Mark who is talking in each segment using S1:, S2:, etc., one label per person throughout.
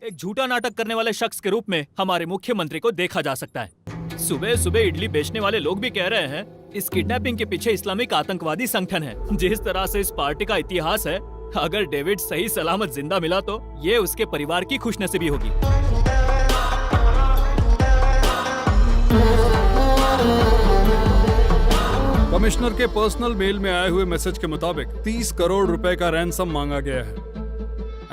S1: एक झूठा नाटक करने वाले शख्स के रूप में हमारे मुख्यमंत्री को देखा जा सकता है। सुबह सुबह इडली बेचने वाले लोग भी कह रहे हैं इस किडनैपिंग के पीछे इस्लामिक आतंकवादी संगठन है। जिस तरह से इस पार्टी का इतिहास है, अगर डेविड सही सलामत जिंदा मिला तो ये उसके परिवार की खुशनसीबी होगी।
S2: कमिश्नर के पर्सनल मेल में आए हुए मैसेज के मुताबिक 30 करोड़ रुपए का रैंसम मांगा गया है।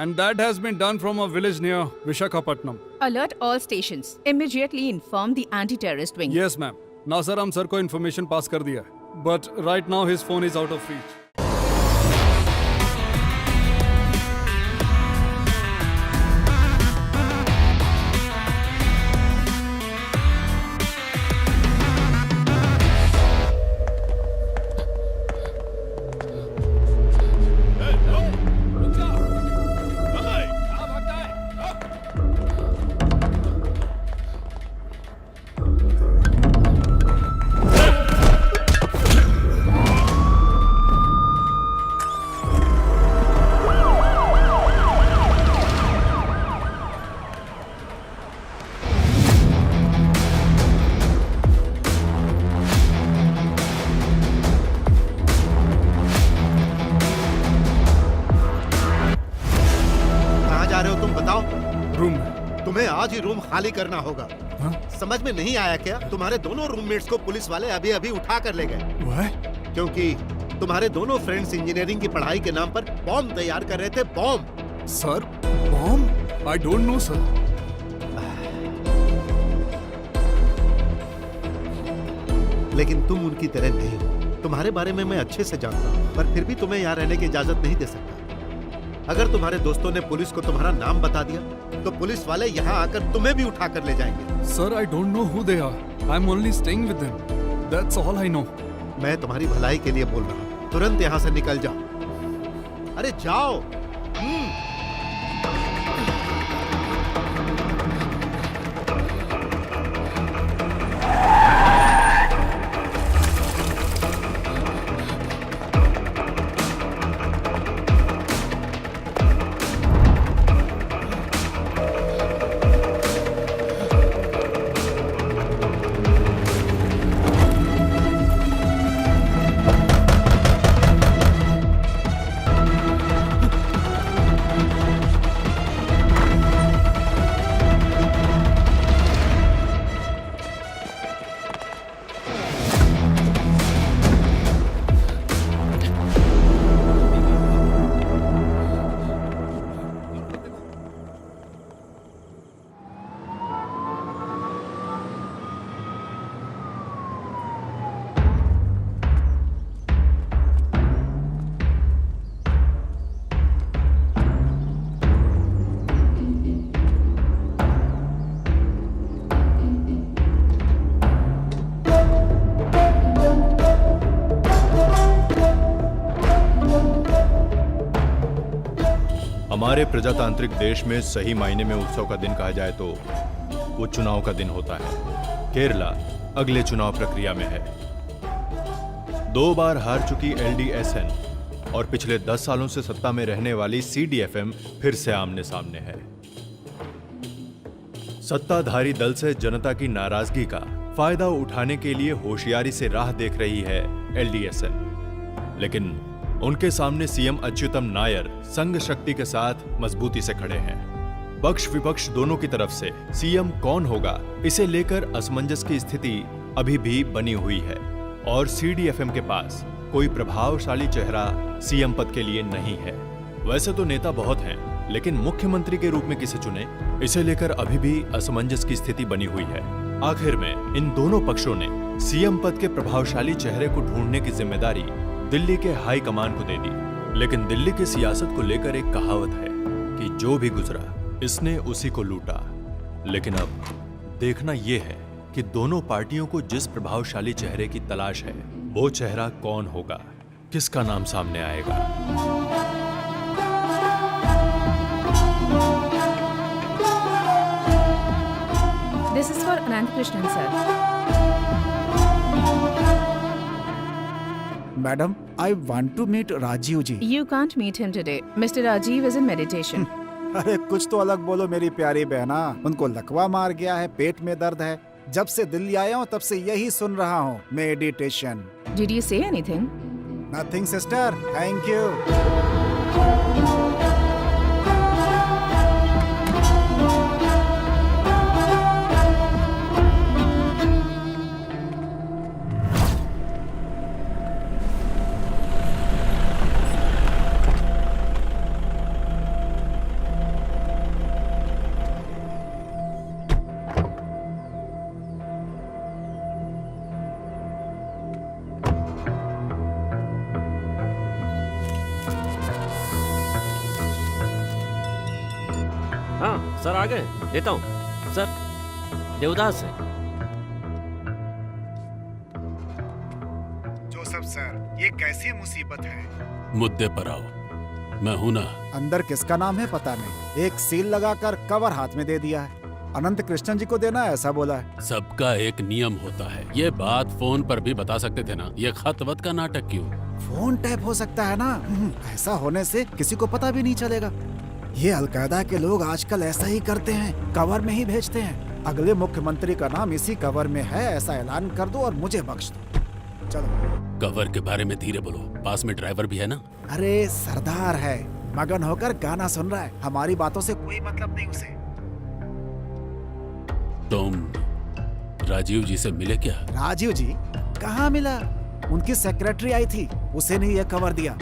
S2: And that has been done from a village near Visakhapatnam.
S3: Alert all stations. Immediately inform the anti-terrorist wing.
S2: Yes, ma'am. नासर हम सर को इन्फॉर्मेशन पास कर दिया है, but right now his phone is out of reach. Room में।
S4: तुम्हें आज ही room खाली करना होगा।
S2: हाँ?
S4: समझ में नहीं आया क्या? तुम्हारे दोनों रूममेट्स को पुलिस वाले अभी अभी उठा कर ले गए। क्योंकि तुम्हारे दोनों फ्रेंड्स इंजीनियरिंग की पढ़ाई के नाम पर बॉम्ब तैयार कर रहे थे। Bomb
S2: sir, bomb? I don't no sir.
S4: लेकिन तुम उनकी तरह नहीं हो। तुम्हारे बारे में मैं अच्छे से जानता हूँ, पर फिर भी तुम्हें यहाँ रहने की इजाजत नहीं दे सकता। अगर तुम्हारे दोस्तों ने पुलिस को तुम्हारा नाम बता दिया तो पुलिस वाले यहाँ आकर तुम्हें भी उठा कर ले जाएंगे।
S2: Sir, I don't know who they are. I am only staying with them. That's all I know.
S4: मैं तुम्हारी भलाई के लिए बोल रहा हूँ, तुरंत यहाँ से निकल जाओ। अरे जाओ।
S5: हमारे प्रजातांत्रिक देश में सही मायने में उत्सव का दिन कहा जाए तो वो चुनाव का दिन होता है। केरला अगले चुनाव प्रक्रिया में है। 2 बार हार चुकी एलडीएसएन और पिछले 10 सालों से सत्ता में रहने वाली सीडीएफएम फिर से आमने सामने है। सत्ताधारी दल से जनता की नाराजगी का फायदा उठाने के लिए होशियारी से राह देख रही है एलडीएसएन, लेकिन उनके सामने सीएम अच्युतम नायर संघ शक्ति के साथ मजबूती से खड़े हैं। पक्ष विपक्ष दोनों की तरफ से सीएम कौन होगा, इसे लेकर असमंजस की स्थिति अभी भी बनी हुई है और सीडीएफएम के पास कोई प्रभावशाली चेहरा सीएम पद के लिए नहीं है। वैसे तो नेता बहुत हैं, लेकिन मुख्यमंत्री के रूप में किसे चुने, इसे लेकर अभी भी असमंजस की स्थिति बनी हुई है। आखिर में इन दोनों पक्षों ने सीएम पद के प्रभावशाली चेहरे को ढूंढने की जिम्मेदारी दिल्ली के हाई कमान को दे दी। लेकिन दिल्ली की सियासत को लेकर एक कहावत है कि जो भी गुजरा इसने उसी को लूटा। लेकिन अब देखना यह है कि दोनों पार्टियों को जिस प्रभावशाली चेहरे की तलाश है, वो चेहरा कौन होगा, किसका नाम सामने आएगा।
S3: This is for Anand Krishnan, sir.
S6: Madam, I want to meet Rajiv ji.
S3: You can't meet him today. Mr. Rajiv is in meditation.
S6: अरे कुछ तो अलग बोलो मेरी प्यारी बहना। उनको लकवा मार गया है, पेट में दर्द है। जब से दिल्ली आया हूँ तब से यही सुन रहा हूँ, meditation.
S3: Did you say anything?
S6: Nothing sister, thank you.
S7: हाँ सर, आ गए। देता हूँ सर, देवदास है।
S6: जोसेफ सर, ये कैसी मुसीबत है?
S8: मुद्दे पर आओ, मैं हूं ना।
S6: अंदर किसका नाम है पता नहीं। एक सील लगाकर कवर हाथ में दे दिया है। अनंत कृष्णन जी को देना है ऐसा बोला है।
S8: सबका एक नियम होता है। ये बात फोन पर भी बता सकते थे ना। ये खत वत का नाटक क्यों?
S6: फोन टैप हो सकता है ना। ऐसा होने से किसी को पता भी नहीं चलेगा। ये अलकायदा के लोग आजकल ऐसा ही करते हैं, कवर में ही भेजते हैं। अगले मुख्यमंत्री का नाम इसी कवर में है ऐसा ऐलान कर दो और मुझे बख्श दो। चलो।
S8: कवर के बारे में धीरे बोलो, पास में ड्राइवर भी है ना।
S6: अरे सरदार है, मगन होकर गाना सुन रहा है। हमारी बातों से कोई मतलब नहीं उसे।
S8: तुम राजीव जी से मिले क्या?
S6: राजीव जी कहाँ मिला? उनकी सेक्रेटरी आई थी, उसे नहीं ये कवर दिया,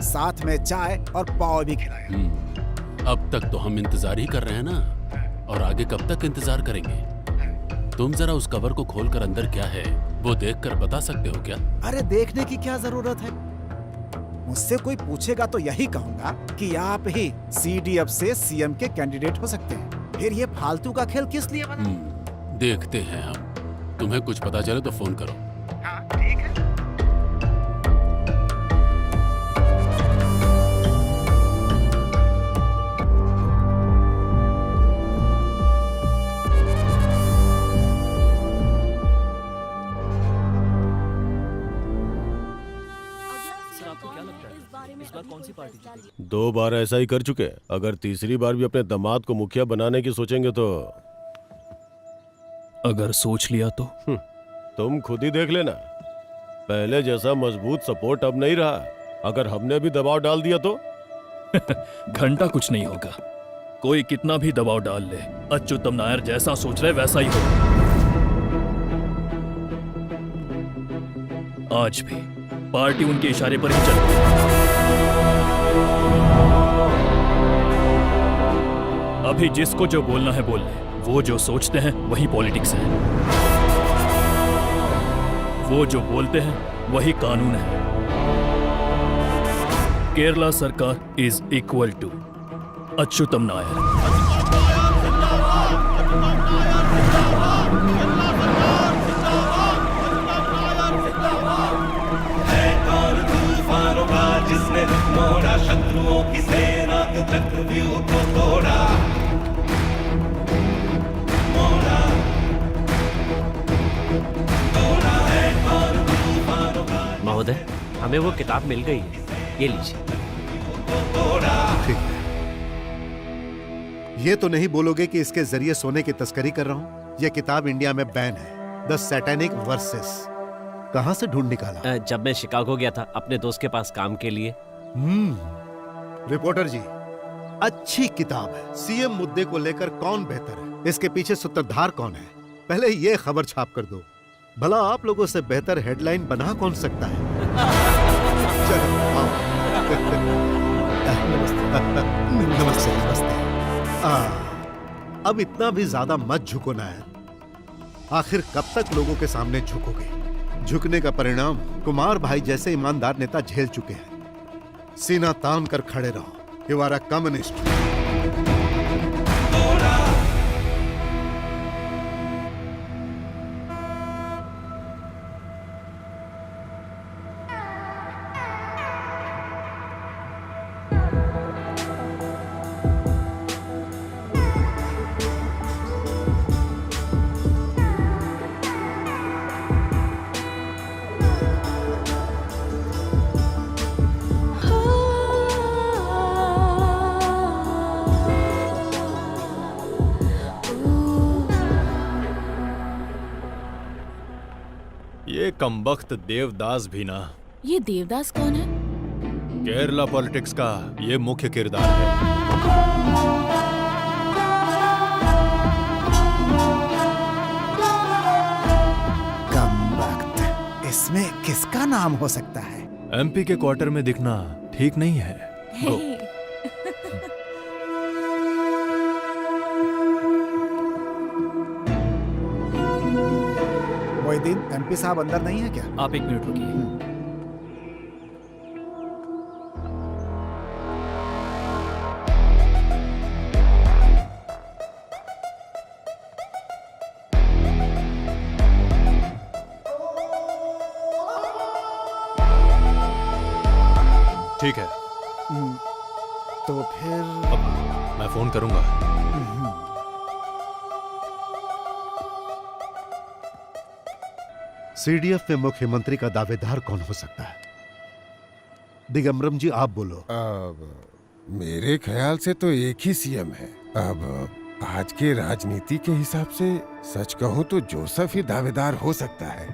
S6: साथ में चाय और पाव भी खिलाया।
S8: अब तक तो हम इंतजार ही कर रहे हैं ना, और आगे कब तक इंतजार करेंगे? तुम जरा उस कवर को खोलकर अंदर क्या है वो देखकर बता सकते हो क्या?
S6: अरे देखने की क्या जरूरत है? मुझसे कोई पूछेगा तो यही कहूंगा कि आप ही CDF से CM के कैंडिडेट हो सकते हैं। फिर ये फालतू का खेल किस लिए बना?
S8: देखते हैं हम। तुम्हें कुछ पता चले तो फोन करो।
S6: हाँ ठीक है।
S1: सर आपको क्या लगता है इस बार कौन सी पार्टी जीतेगी?
S9: 2 बार ऐसा ही कर चुके हैं। अगर तीसरी बार भी अपने दामाद को मुखिया बनाने की सोचेंगे तो
S1: अगर सोच लिया तो
S9: तुम खुद ही देख लेना। पहले जैसा मजबूत सपोर्ट अब नहीं रहा। अगर हमने भी दबाव डाल दिया तो
S1: घंटा कुछ नहीं होगा। कोई कितना भी दबाव डाल ले, अच्युतम नायर जैसा सोच रहे वैसा ही होगा। आज भी पार्टी उनके इशारे पर ही चलती है। अभी जिसको जो बोलना है बोल ले। वो जो सोचते हैं वही पॉलिटिक्स है। वो जो बोलते हैं वही कानून है। केरला सरकार is equal to Achyutham Nair.
S10: जिसने मोड़ा शत्रुओं की सेना के चक्रव्यूह को तोड़ा, मोड़ा तोड़ा है और तूफानों का।
S7: महोदय, हमें वो किताब मिल गई है, ये लीजिए।
S4: ठीक है। ये तो नहीं बोलोगे कि इसके जरिए सोने की तस्करी कर रहा हूं? यह किताब इंडिया में बैन है। The satanic versus. कहां से ढूंढ निकाला?
S7: जब मैं शिकागो गया था अपने दोस्त के पास काम के लिए।
S4: रिपोर्टर जी, अच्छी किताब है। CM मुद्दे को लेकर कौन बेहतर है, इसके पीछे सूत्रधार कौन है, पहले ये खबर छाप कर दो। भला आप लोगों से बेहतर हेडलाइन बना कौन सकता है? चलो आओ। नमस्ते नमस्ते। अब इतना भी ज्यादा मत झुको नायर। आखिर कब तक लोगों के सामने झुकोगे? झुकने का परिणाम कुमार भाई जैसे ईमानदार नेता झेल चुके हैं। सीना तान कर खड़े रहो। You are a communist.
S5: ये कमबख्त देवदास भी ना,
S11: ये देवदास कौन है?
S5: केरला पॉलिटिक्स का ये मुख्य किरदार है।
S6: कमबख्त, इसमें किसका नाम हो सकता है?
S5: एमपी के क्वार्टर में दिखना ठीक नहीं है। गो।
S6: मोहिदीन, एमपी साहब अंदर नहीं है क्या?
S1: आप 1 मिनट रुकिए।
S5: ठीक है,
S6: तो फिर
S5: अब मैं फोन करूंगा।
S4: सीडीएफ में मुख्यमंत्री का दावेदार कौन हो सकता है? दिगंबरम जी, आप बोलो।
S12: अब मेरे ख्याल से तो एक ही सीएम है। अब आज के राजनीति के हिसाब से सच कहूं तो जोसेफ ही दावेदार हो सकता है।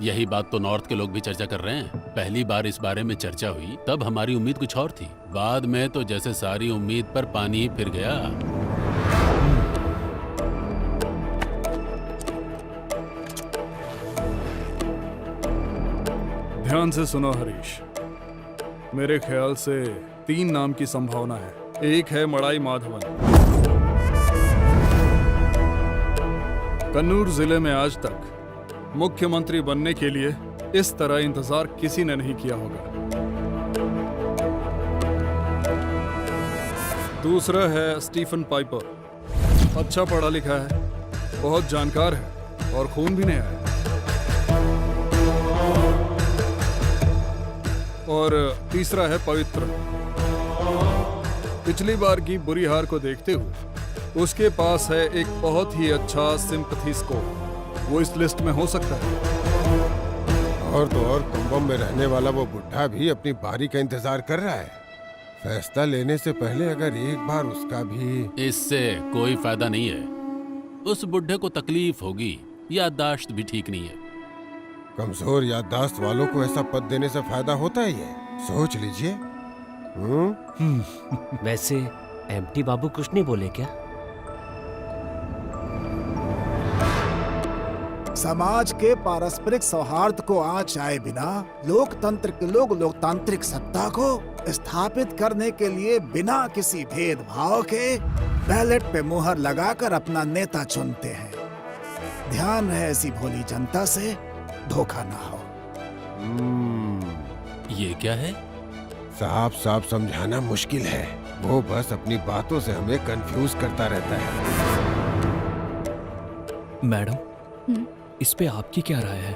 S8: यही बात तो नॉर्थ के लोग भी चर्चा कर रहे हैं। पहली बार इस बारे में चर्चा हुई तब हमारी उम्मीद कुछ और थी, बाद में तो जैसे सारी उम्मीद पर पानी ही फिर गया।
S2: ध्यान से सुनो हरीश, मेरे ख्याल से 3 नाम की संभावना है। एक है मड़ाई माधवन। कन्नूर जिले में आज तक मुख्यमंत्री बनने के लिए इस तरह इंतजार किसी ने नहीं किया होगा। दूसरा है स्टीफन पाइपर। अच्छा पढ़ा लिखा है, बहुत जानकार है और खून भी नहीं आया। और तीसरा है पवित्र। पिछली बार की बुरी हार को देखते हुए उसके पास है एक बहुत ही अच्छा सिंपैथी स्कोर। वो इस लिस्ट में हो सकता है।
S12: और तो और कुंभम में रहने वाला वो बुढ़ा भी अपनी बारी का इंतजार कर रहा है। फैसला लेने से पहले अगर एक बार उसका भी।
S8: इससे कोई फायदा नहीं है। उस बुढ़े को तकलीफ होगी, याददाश्त भी ठीक नहीं है।
S12: कमजोर याददाश्त वालों को ऐसा पद देने से फायदा होता ही है, सोच लीजिए।
S7: वैसे एमटी बाबू कुछ नहीं बोले क्या?
S6: समाज के पारस्परिक सौहार्द को आँचाए बिना लोकतंत्र के लोग लोकतांत्रिक सत्ता को स्थापित करने के लिए बिना किसी भेदभाव के बैलेट पे मुहर लगाकर अपना नेता चुनते हैं। ध्यान है ऐसी भोली जनता से धोखा ना हो।
S8: ये क्या है?
S12: साफ साफ समझाना मुश्किल है, वो बस अपनी बातों से हमें कंफ्यूज करता रहता है।
S1: मैडम, इस पे आपकी क्या राय है?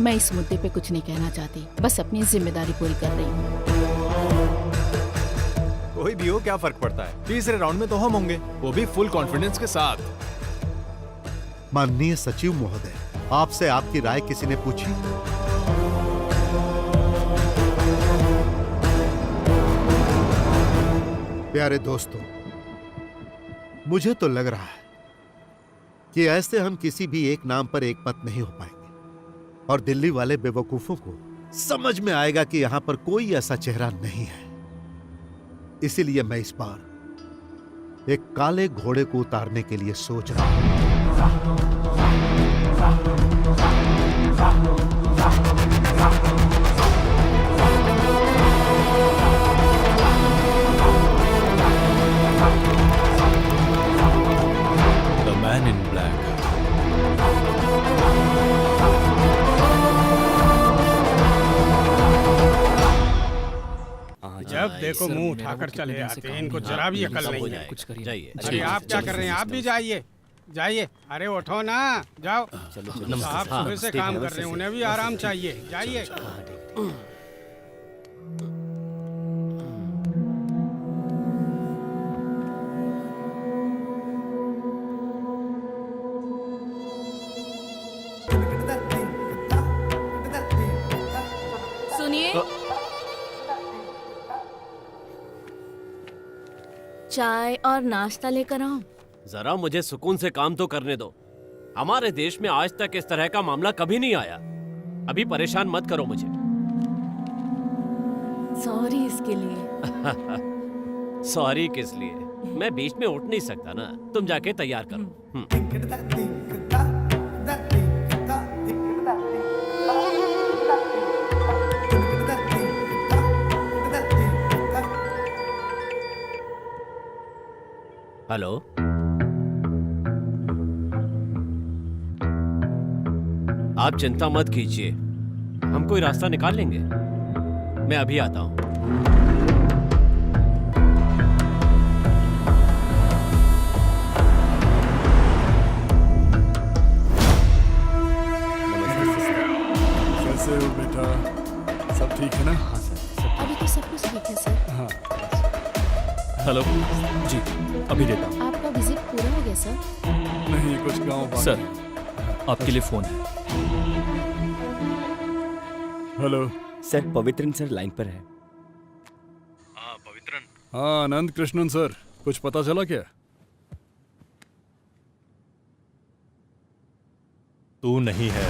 S11: मैं इस मुद्दे पे कुछ नहीं कहना चाहती, बस अपनी जिम्मेदारी पूरी कर रही हूँ।
S5: कोई भी हो, क्या फर्क पड़ता है? तीसरे राउंड में तो हम होंगे, वो भी फुल कॉन्फिडेंस के साथ।
S4: माननीय सचिव महोदय, आपसे आपकी राय किसी ने पूछी? प्यारे दोस्तों, मुझे तो लग रहा है कि ऐसे हम किसी भी एक नाम पर एक मत नहीं हो पाएंगे और दिल्ली वाले बेवकूफों को समझ में आएगा कि यहां पर कोई ऐसा चेहरा नहीं है। इसीलिए मैं इस बार एक काले घोड़े को उतारने के लिए सोच रहा हूं।
S5: The man in black.
S13: जब देखो मुंह उठाकर चले आते हैं, इनको जरा भी अकल नहीं है।
S1: कुछ करिए।
S13: अरे आप क्या कर रहे हैं? आप भी जाइए जाइए। अरे उठो ना, जाओ। आप सुबह से काम कर रहे हैं, उन्हें भी आराम चाहिए। जाइए।
S11: सुनिए, चाय और नाश्ता लेकर आओ।
S7: जरा मुझे सुकून से काम तो करने दो। हमारे देश में आज तक इस तरह का मामला कभी नहीं आया। अभी परेशान मत करो मुझे।
S11: सॉरी इसके लिए।
S7: सॉरी किस लिए? मैं बीच में उठ नहीं सकता ना। तुम जाके तैयार करो। हेलो, आप चिंता मत कीजिए, हम कोई रास्ता निकाल लेंगे। मैं अभी आता हूं।
S2: कैसे हो बेटा? सब ठीक है ना?
S11: हाँ सर, अभी तो सब कुछ ठीक है सर।
S2: हाँ।
S1: हेलो जी, अभी देता हूँ।
S11: आपका विजिट पूरा हो गया सर?
S2: नहीं, कुछ गांव बाकी।
S1: सर, आपके लिए फोन है।
S2: Hello
S14: sir, Pavithran sir line पर है।
S5: हाँ पवित्रन।
S2: हाँ आनंद कृष्णन सर, कुछ पता चला क्या?
S5: तू नहीं है।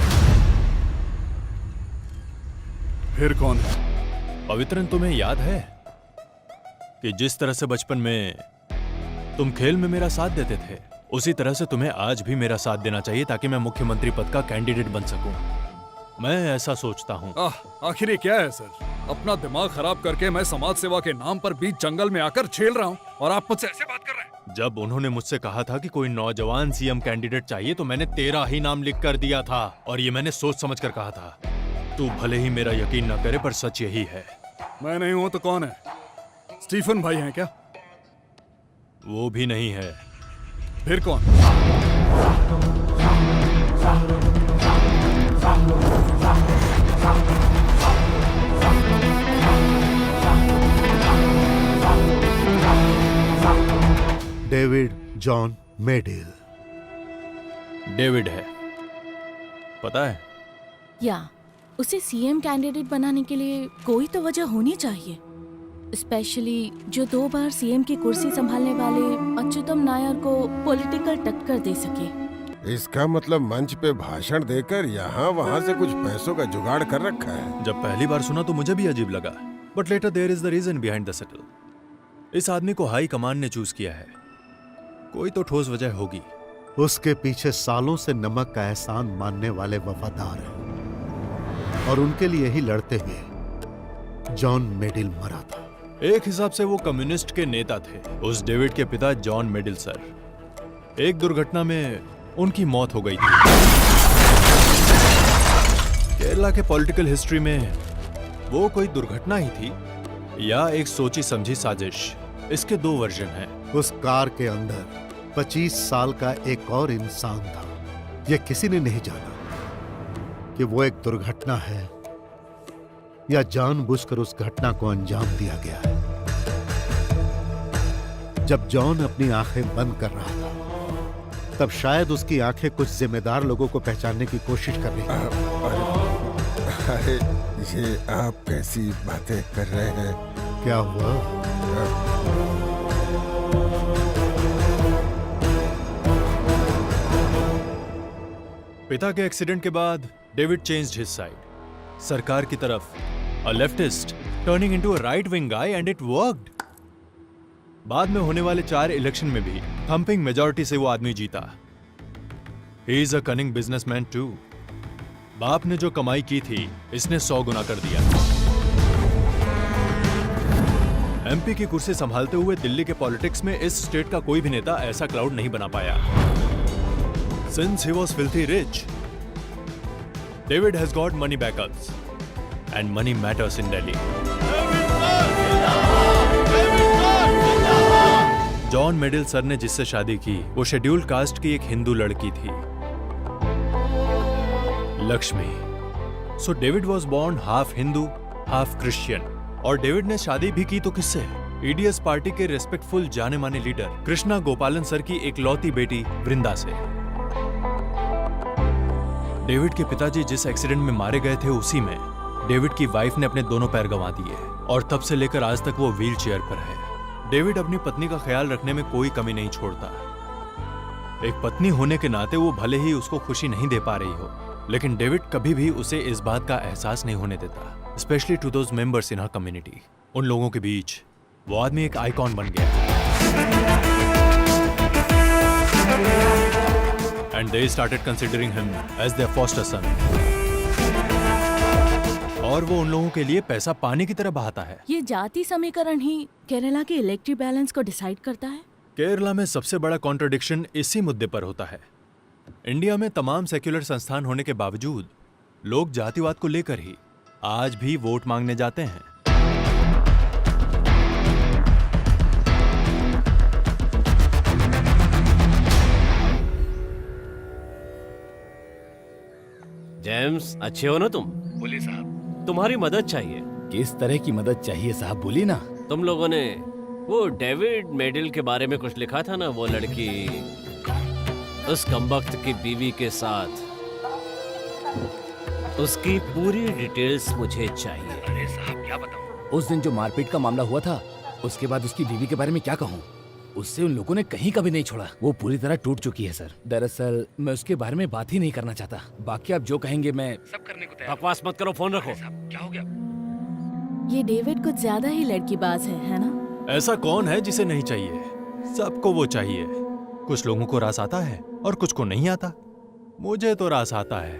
S2: फिर कौन है?
S5: पवित्रन, तुम्हें याद है कि जिस तरह से बचपन में तुम खेल में मेरा साथ देते थे, उसी तरह से तुम्हें आज भी मेरा साथ देना चाहिए ताकि मैं मुख्यमंत्री पद का कैंडिडेट बन सकूं। मैं ऐसा सोचता हूं।
S2: आखिर ये क्या है सर? अपना दिमाग खराब करके मैं समाज सेवा के नाम पर बीच जंगल में आकर झेल रहा हूं और आप मुझसे ऐसे बात कर रहे हैं?
S5: जब उन्होंने मुझसे कहा था कि कोई नौजवान सीएम कैंडिडेट चाहिए तो मैंने तेरा ही नाम लिख कर दिया था, और ये मैंने सोच समझ कर कहा था। तू भले ही मेरा यकीन न करे, पर सच यही है।
S2: मैं नहीं हूं तो कौन है? स्टीफन भाई हैं क्या?
S5: वो भी नहीं है।
S2: फिर कौन?
S4: David John मेडिल।
S5: डेविड है, पता है?
S11: या उसे सीएम कैंडिडेट बनाने के लिए कोई तो वजह होनी चाहिए, स्पेशली जो 2 बार सीएम की कुर्सी संभालने वाले अच्युतम नायर को पॉलिटिकल टक्कर दे सके।
S12: इसका मतलब मंच पे भाषण देकर यहाँ वहाँ से कुछ पैसों का जुगाड़ कर रखा है।
S5: जब पहली बार सुना तो मुझे भी अजीब लगा, but later there is the reason behind the settle. इस आदमी को हाई कमान ने चूज किया है, कोई तो ठोस वजह होगी।
S4: उसके पीछे सालों से नमक का एहसान मानने वाले वफादार हैं, और उनके लिए ही लड़ते हुए जॉन मेडिल मरा था।
S5: एक हिसाब से वो कम्युनिस्ट के नेता थे। उस डेविड के पिता जॉन मेडिल सर, एक दुर्घटना में उनकी मौत हो गई थी। केरला के पॉलिटिकल हिस्ट्री में वो कोई दुर्घटना ही थी या एक सोची समझी साजिश, इसके 2 वर्जन हैं।
S4: उस कार के अंदर 25 साल का एक और इंसान था। यह किसी ने नहीं जाना कि वो एक दुर्घटना है या जानबूझकर उस घटना को अंजाम दिया गया है। जब जॉन अपनी आंखें बंद कर रहा था, तब शायद उसकी आंखें कुछ जिम्मेदार लोगों को पहचानने की कोशिश कर रही थी।
S12: अरे ये आप कैसी बातें कर रहे हैं?
S4: क्या हुआ?
S5: पिता के एक्सीडेंट के बाद डेविड चेंज्ड हिज साइड। सरकार की तरफ, a leftist turning into a right wing guy, and it worked. बाद में होने वाले 4 इलेक्शन में भी थम्पिंग मेजॉरिटी से वो आदमी जीता। He is a cunning businessman too. बाप ने जो कमाई की थी, इसने 100 गुना कर दिया। एमपी की कुर्सी संभालते हुए दिल्ली के पॉलिटिक्स में इस स्टेट का कोई भी नेता ऐसा क्राउड नहीं बना पाया। Since he was filthy rich, David has got money backups, and money matters in Delhi. John Medill sir ने जिससे शादी की, वो शेड्यूल्ड कास्ट की एक हिंदू लड़की थी, Lakshmi. So David was born half Hindu half Christian. और डेविड ने शादी भी की तो किससे? ईडीएस पार्टी के रेस्पेक्टफुल जाने माने लीडर कृष्णा गोपालन सर की एकलौती बेटी वृंदा से। डेविड के पिताजी जिस एक्सीडेंट में मारे गए थे, उसी में डेविड की वाइफ ने अपने दोनों पैर गंवा दिए, और तब से लेकर आज तक वो व्हील चेयर पर है। डेविड अपनी पत्नी का ख्याल रखने में कोई कमी नहीं छोड़ता। एक पत्नी होने के नाते वो भले ही उसको खुशी नहीं दे पा रही हो, लेकिन डेविड कभी भी उसे इस बात का एहसास नहीं होने देता, specially to those members in her community. उन लोगों के बीच वो आदमी एक आइकॉन बन गया and they started considering him as their foster son. और वो उन लोगों के लिए पैसा पानी की तरह बहाता है।
S11: ये जाति समीकरण ही केरला के इलेक्ट्रिक बैलेंस को डिसाइड करता है।
S5: केरला में सबसे बड़ा कॉन्ट्रडिक्शन इसी मुद्दे पर होता है। इंडिया में तमाम सेक्युलर संस्थान होने के बावजूद लोग जातिवाद को लेकर ही आज भी वोट मांगने जाते हैं।
S7: जेम्स, अच्छे हो ना तुम?
S14: बोलिए साहब।
S7: तुम्हारी मदद चाहिए।
S14: किस तरह की मदद चाहिए साहब, बोलिए ना।
S7: तुम लोगों ने वो डेविड मेडल के बारे में कुछ लिखा था ना, वो लड़की उस कमबख्त की बीवी के साथ, उसकी पूरी डिटेल्स मुझे चाहिए।
S14: अरे साहब क्या बताऊं? उस दिन जो मारपीट का मामला हुआ था, उसके बाद उसकी बीवी के बारे में क्या कहूं? उससे उन लोगों ने कहीं कभी नहीं छोड़ा। वो पूरी तरह टूट चुकी है सर। दरअसल मैं उसके बारे में बात ही नहीं करना चाहता। बाकी आप जो कहेंगे मैं सब करने को तैयार।
S7: बकवास मत करो, फोन रखो।
S14: क्या हो गया?
S11: ये डेविड कुछ ज्यादा ही लड़कीबाज है ना?
S5: ऐसा कौन है जिसे नहीं चाहिए? सबको वो चाहिए। कुछ लोगों को रास आता है और कुछ को नहीं आता। मुझे तो रास आता है।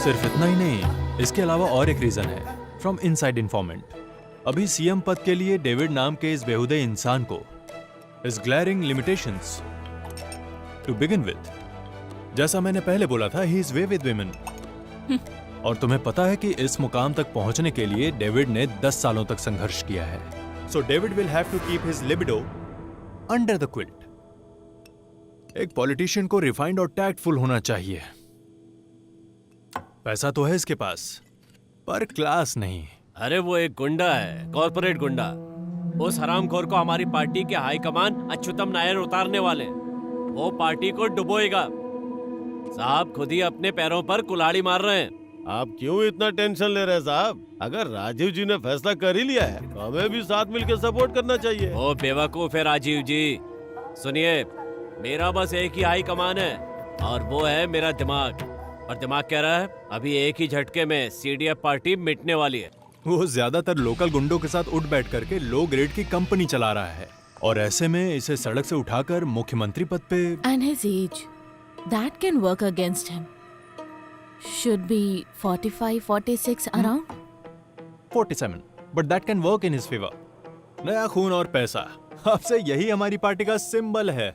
S5: सिर्फ इतना ही नहीं, इसके अलावा और एक रीजन है फ्रॉम इनसाइड इन्फॉर्मेंट। अभी सीएम पद के लिए डेविड नाम के इस बेहुदे इंसान को इस glaring limitations to begin with. जैसा मैंने पहले बोला था, he is way with women. और तुम्हें पता है कि इस मुकाम तक पहुंचने के लिए डेविड ने 10 सालों तक संघर्ष किया है। So David will have to keep his libido under the quilt. एक पॉलिटिशियन को रिफाइंड और टैक्टफुल होना चाहिए। पैसा तो है इसके पास, पर क्लास नहीं।
S7: अरे वो एक गुंडा है, कॉर्पोरेट गुंडा। उस हरामखोर को हमारी पार्टी के हाईकमान अच्युतम नायर उतारने वाले। वो पार्टी को डुबोएगा। साहब खुद ही अपने पैरों पर कुल्हाड़ी मार रहे हैं।
S9: आप क्यों इतना टेंशन ले रहे हैं साहब? अगर राजीव जी ने फैसला कर ही लिया है तो हमें भी साथ मिलकर सपोर्ट करना चाहिए।
S7: ओ बेवकूफ है राजीव जी। सुनिए, मेरा बस एक ही हाई कमान है और वो है मेरा दिमाग। और दिमाग कह रहा है अभी एक ही झटके में सीडीएफ पार्टी मिटने वाली है।
S5: वो ज्यादातर लोकल गुंडों के साथ उठ बैठ करके लो ग्रेड की कंपनी चला रहा है, और ऐसे में इसे सड़क से उठाकर मुख्यमंत्री पद पे।
S11: And his age, that can work against him. Should be 45, 46 around.
S5: 47, but that can work in his favor. नया खून और पैसा, अब से यही हमारी पार्टी का सिंबल है।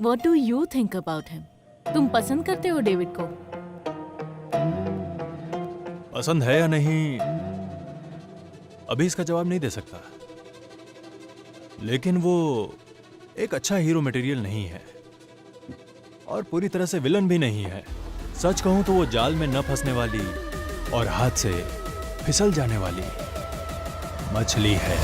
S11: What do you think about him? तुम पसंद करते हो डेविड को?
S5: पसंद है या नहीं, अभी इसका जवाब नहीं दे सकता। लेकिन वो एक अच्छा हीरो मटेरियल नहीं है और पूरी तरह से विलन भी नहीं है। सच कहूं तो वो जाल में न फंसने वाली और हाथ से फिसल जाने वाली मछली है।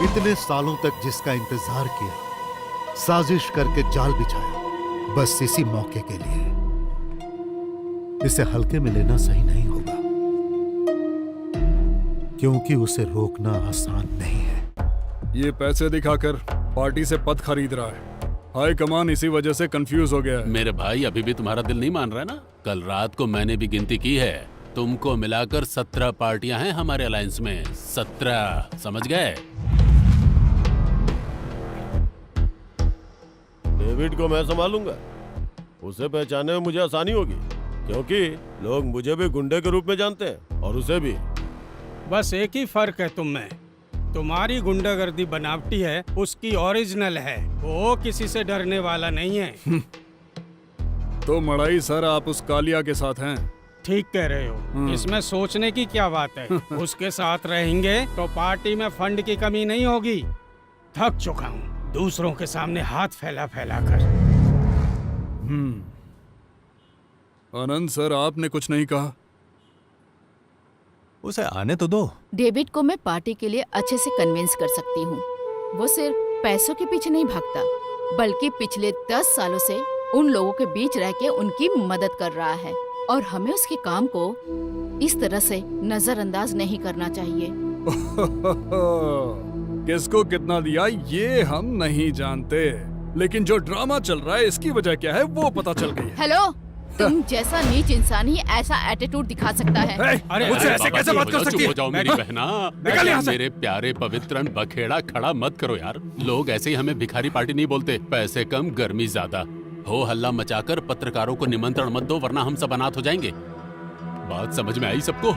S4: इतने सालों तक जिसका इंतजार किया, साजिश करके जाल बिछाया, बस इसी मौके के लिए। इसे हल्के में लेना सही नहीं होगा, क्योंकि उसे रोकना आसान नहीं है।
S2: ये पैसे दिखाकर पार्टी से पद खरीद रहा है। हाई कमान इसी वजह से कंफ्यूज हो गया है।
S8: मेरे भाई, अभी भी तुम्हारा दिल नहीं मान रहा है ना? कल रात को मैंने भी गिनती की है, तुमको मिलाकर 17 पार्टियां हैं हमारे अलायंस में। 17, समझ गए?
S9: डेविड को मैं संभालूंगा। उसे पहचानने में मुझे आसानी होगी, क्योंकि लोग मुझे भी गुंडे के रूप में जानते हैं और उसे भी।
S13: बस एक ही फर्क है तुम में। तुम्हारी गुंडागर्दी बनावटी है, उसकी ओरिजिनल है। वो किसी से डरने वाला नहीं है।
S2: तो मड़ाई सर, आप उस कालिया के साथ हैं?
S13: ठीक कह रहे हो, इसमें सोचने की क्या बात है। उसके साथ रहेंगे तो पार्टी में फंड की कमी नहीं होगी। थक चुका हूँ दूसरों के सामने हाथ फैला फैला कर।
S2: आनंद सर, आपने कुछ नहीं कहा।
S5: उसे आने तो दो।
S3: डेविड को मैं पार्टी के लिए अच्छे से कन्विंस कर सकती हूँ। वो सिर्फ पैसों के पीछे नहीं भागता, बल्कि पिछले 10 सालों से उन लोगों के बीच रह के उनकी मदद कर रहा है, और हमें उसके काम को इस तरह से नजरअंदाज नहीं करना चाहिए।
S2: किसको कितना दिया ये हम नहीं जानते, लेकिन जो ड्रामा चल रहा है इसकी वजह क्या है वो पता चल गई है।
S3: हेलो, तुम जैसा नीच इंसान ही ऐसा एटीट्यूड दिखा सकता है।
S2: अरे मुझसे ऐसे कैसे बात कर सकती है?
S8: चुप हो जाओ मेरी बहना।
S2: निकल यहाँ से।
S8: मेरे प्यारे पवित्र बखेड़ा खड़ा मत करो यार। लोग ऐसे ही हमें भिखारी पार्टी नहीं बोलते। पैसे कम गर्मी ज्यादा। हो हल्ला मचाकर पत्रकारों को निमंत्रण मत दो, वरना हम सब अनाथ हो जाएंगे। बात समझ में आई सबको?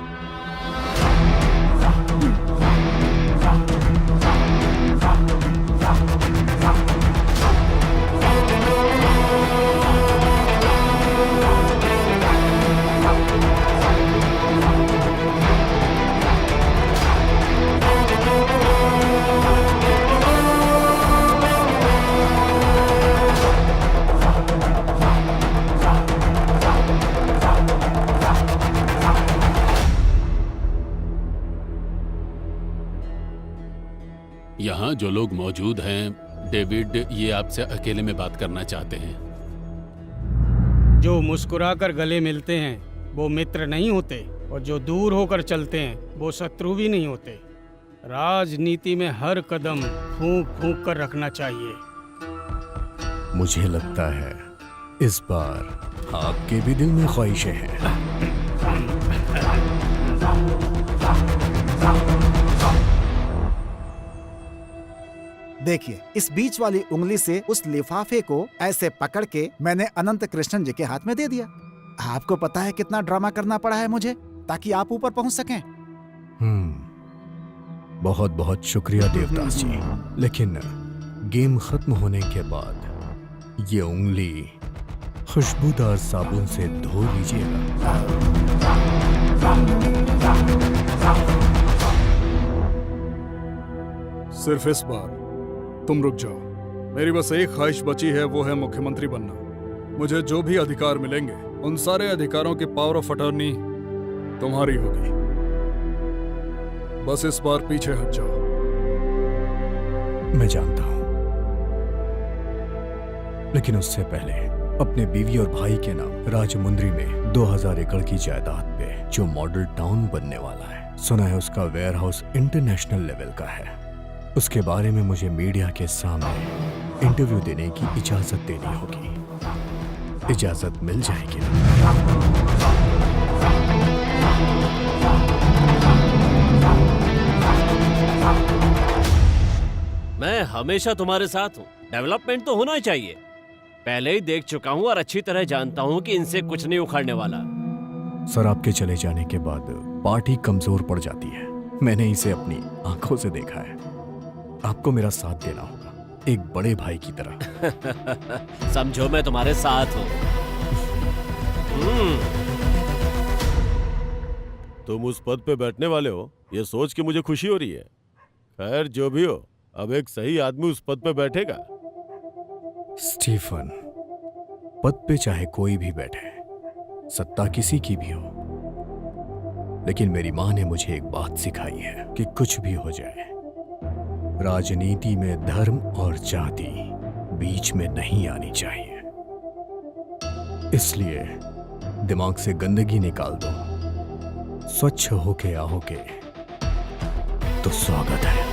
S8: यहाँ जो लोग मौजूद हैं, डेविड ये आपसे अकेले में बात करना चाहते हैं।
S13: जो मुस्कुराकर गले मिलते हैं वो मित्र नहीं होते, और जो दूर होकर चलते हैं वो शत्रु भी नहीं होते। राजनीति में हर कदम फूंक फूंक कर रखना चाहिए।
S15: मुझे लगता है इस बार आपके भी दिल में ख्वाहिशें हैं।
S6: देखिए, इस बीच वाली उंगली से उस लिफाफे को ऐसे पकड़ के मैंने अनंत कृष्णन जी के हाथ में दे दिया। आपको पता है कितना ड्रामा करना पड़ा है मुझे, ताकि आप ऊपर पहुंच सकें।
S15: बहुत बहुत शुक्रिया देवदास जी, लेकिन गेम खत्म होने के बाद ये उंगली खुशबूदार साबुन से धो लीजिएगा।
S2: सिर्फ इस बार तुम रुक जाओ। मेरी बस एक ख्वाहिश बची है, वो है मुख्यमंत्री बनना। मुझे जो भी अधिकार मिलेंगे उन सारे अधिकारों की पावर ऑफ अटॉर्नी तुम्हारी होगी। बस इस बार पीछे हट जाओ।
S15: मैं जानता हूं, लेकिन उससे पहले अपने बीवी और भाई के नाम राजमुंद्री में 2000 एकड़ की जायदाद पे जो मॉडल टाउन बनने वाला है, सुना है उसका वेयर हाउस इंटरनेशनल लेवल का है। उसके बारे में मुझे मीडिया के सामने इंटरव्यू देने की इजाजत देनी होगी। इजाजत मिल जाएगी?
S7: मैं हमेशा तुम्हारे साथ हूँ। डेवलपमेंट तो होना ही चाहिए। पहले ही देख चुका हूँ और अच्छी तरह जानता हूँ कि इनसे कुछ नहीं उखाड़ने वाला।
S15: सर, आपके चले जाने के बाद पार्टी कमजोर पड़ जाती है। मैंने इसे अपनी आंखों से देखा है। आपको मेरा साथ देना होगा, एक बड़े भाई की तरह।
S7: समझो मैं तुम्हारे साथ हूँ।
S9: तुम उस पद पे बैठने वाले हो, ये सोच के मुझे खुशी हो रही है। खैर जो भी हो, अब एक सही आदमी उस पद पे बैठेगा।
S15: स्टीफन, पद पे चाहे कोई भी बैठे, सत्ता किसी की भी हो, लेकिन मेरी माँ ने मुझे एक बात सिखाई है कि कुछ भी हो जाए, राजनीति में धर्म और जाति बीच में नहीं आनी चाहिए। इसलिए दिमाग से गंदगी निकाल दो, स्वच्छ होके आओगे तो स्वागत है।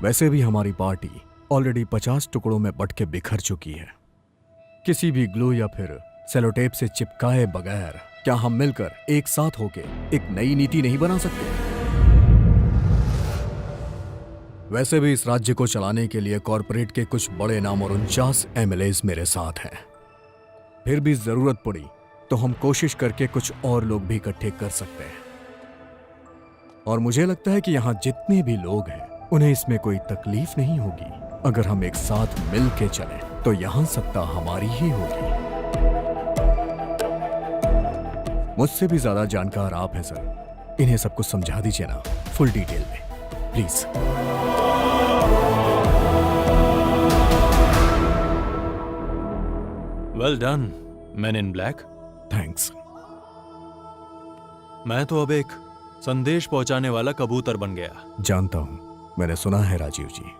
S15: वैसे भी हमारी पार्टी ऑलरेडी 50 टुकड़ों में बट के बिखर चुकी है। किसी भी ग्लू या फिर सेलोटेप से चिपकाए बगैर क्या हम मिलकर एक साथ होके एक नई नीति नहीं बना सकते? वैसे भी इस राज्य को चलाने के लिए कॉरपोरेट के कुछ बड़े नाम और 49 एमएलएज मेरे साथ हैं। फिर भी जरूरत पड़ी तो हम कोशिश करके कुछ और लोग भी इकट्ठे कर सकते हैं। और मुझे लगता है कि यहां जितने भी लोग हैं उन्हें इसमें कोई तकलीफ नहीं होगी अगर हम एक साथ मिल के चलें। तो यहाँ सत्ता हमारी ही होगी। मुझसे भी ज्यादा जानकार आप हैं सर। इन्हें सब कुछ समझा दीजिए ना, फुल डिटेल में please.
S5: Well done man in black.
S15: Thanks.
S5: मैं तो अब एक संदेश पहुंचाने वाला कबूतर बन गया।
S15: जानता हूं, मैंने सुना है राजीव जी,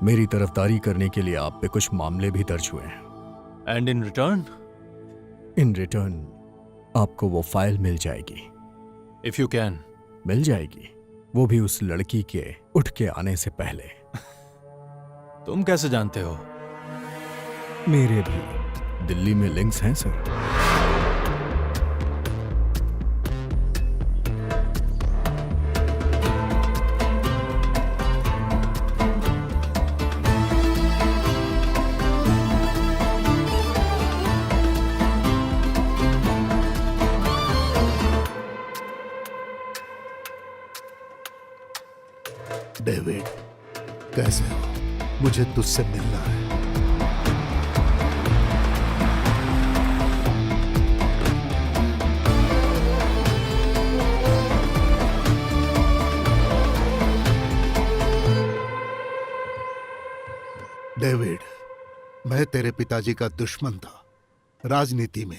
S15: मेरी तरफदारी करने के लिए आप पे कुछ मामले भी दर्ज हुए हैं।
S5: And in return?
S15: In return आपको वो फाइल मिल जाएगी।
S5: If you can.
S15: मिल जाएगी, वो भी उस लड़की के उठ के आने से पहले।
S5: तुम कैसे जानते हो?
S15: मेरे भी दिल्ली में लिंक्स हैं सर।
S4: डेविड, कैसे हो? मुझे तुझसे मिलना है। डेविड, मैं तेरे पिताजी का दुश्मन था, राजनीति में,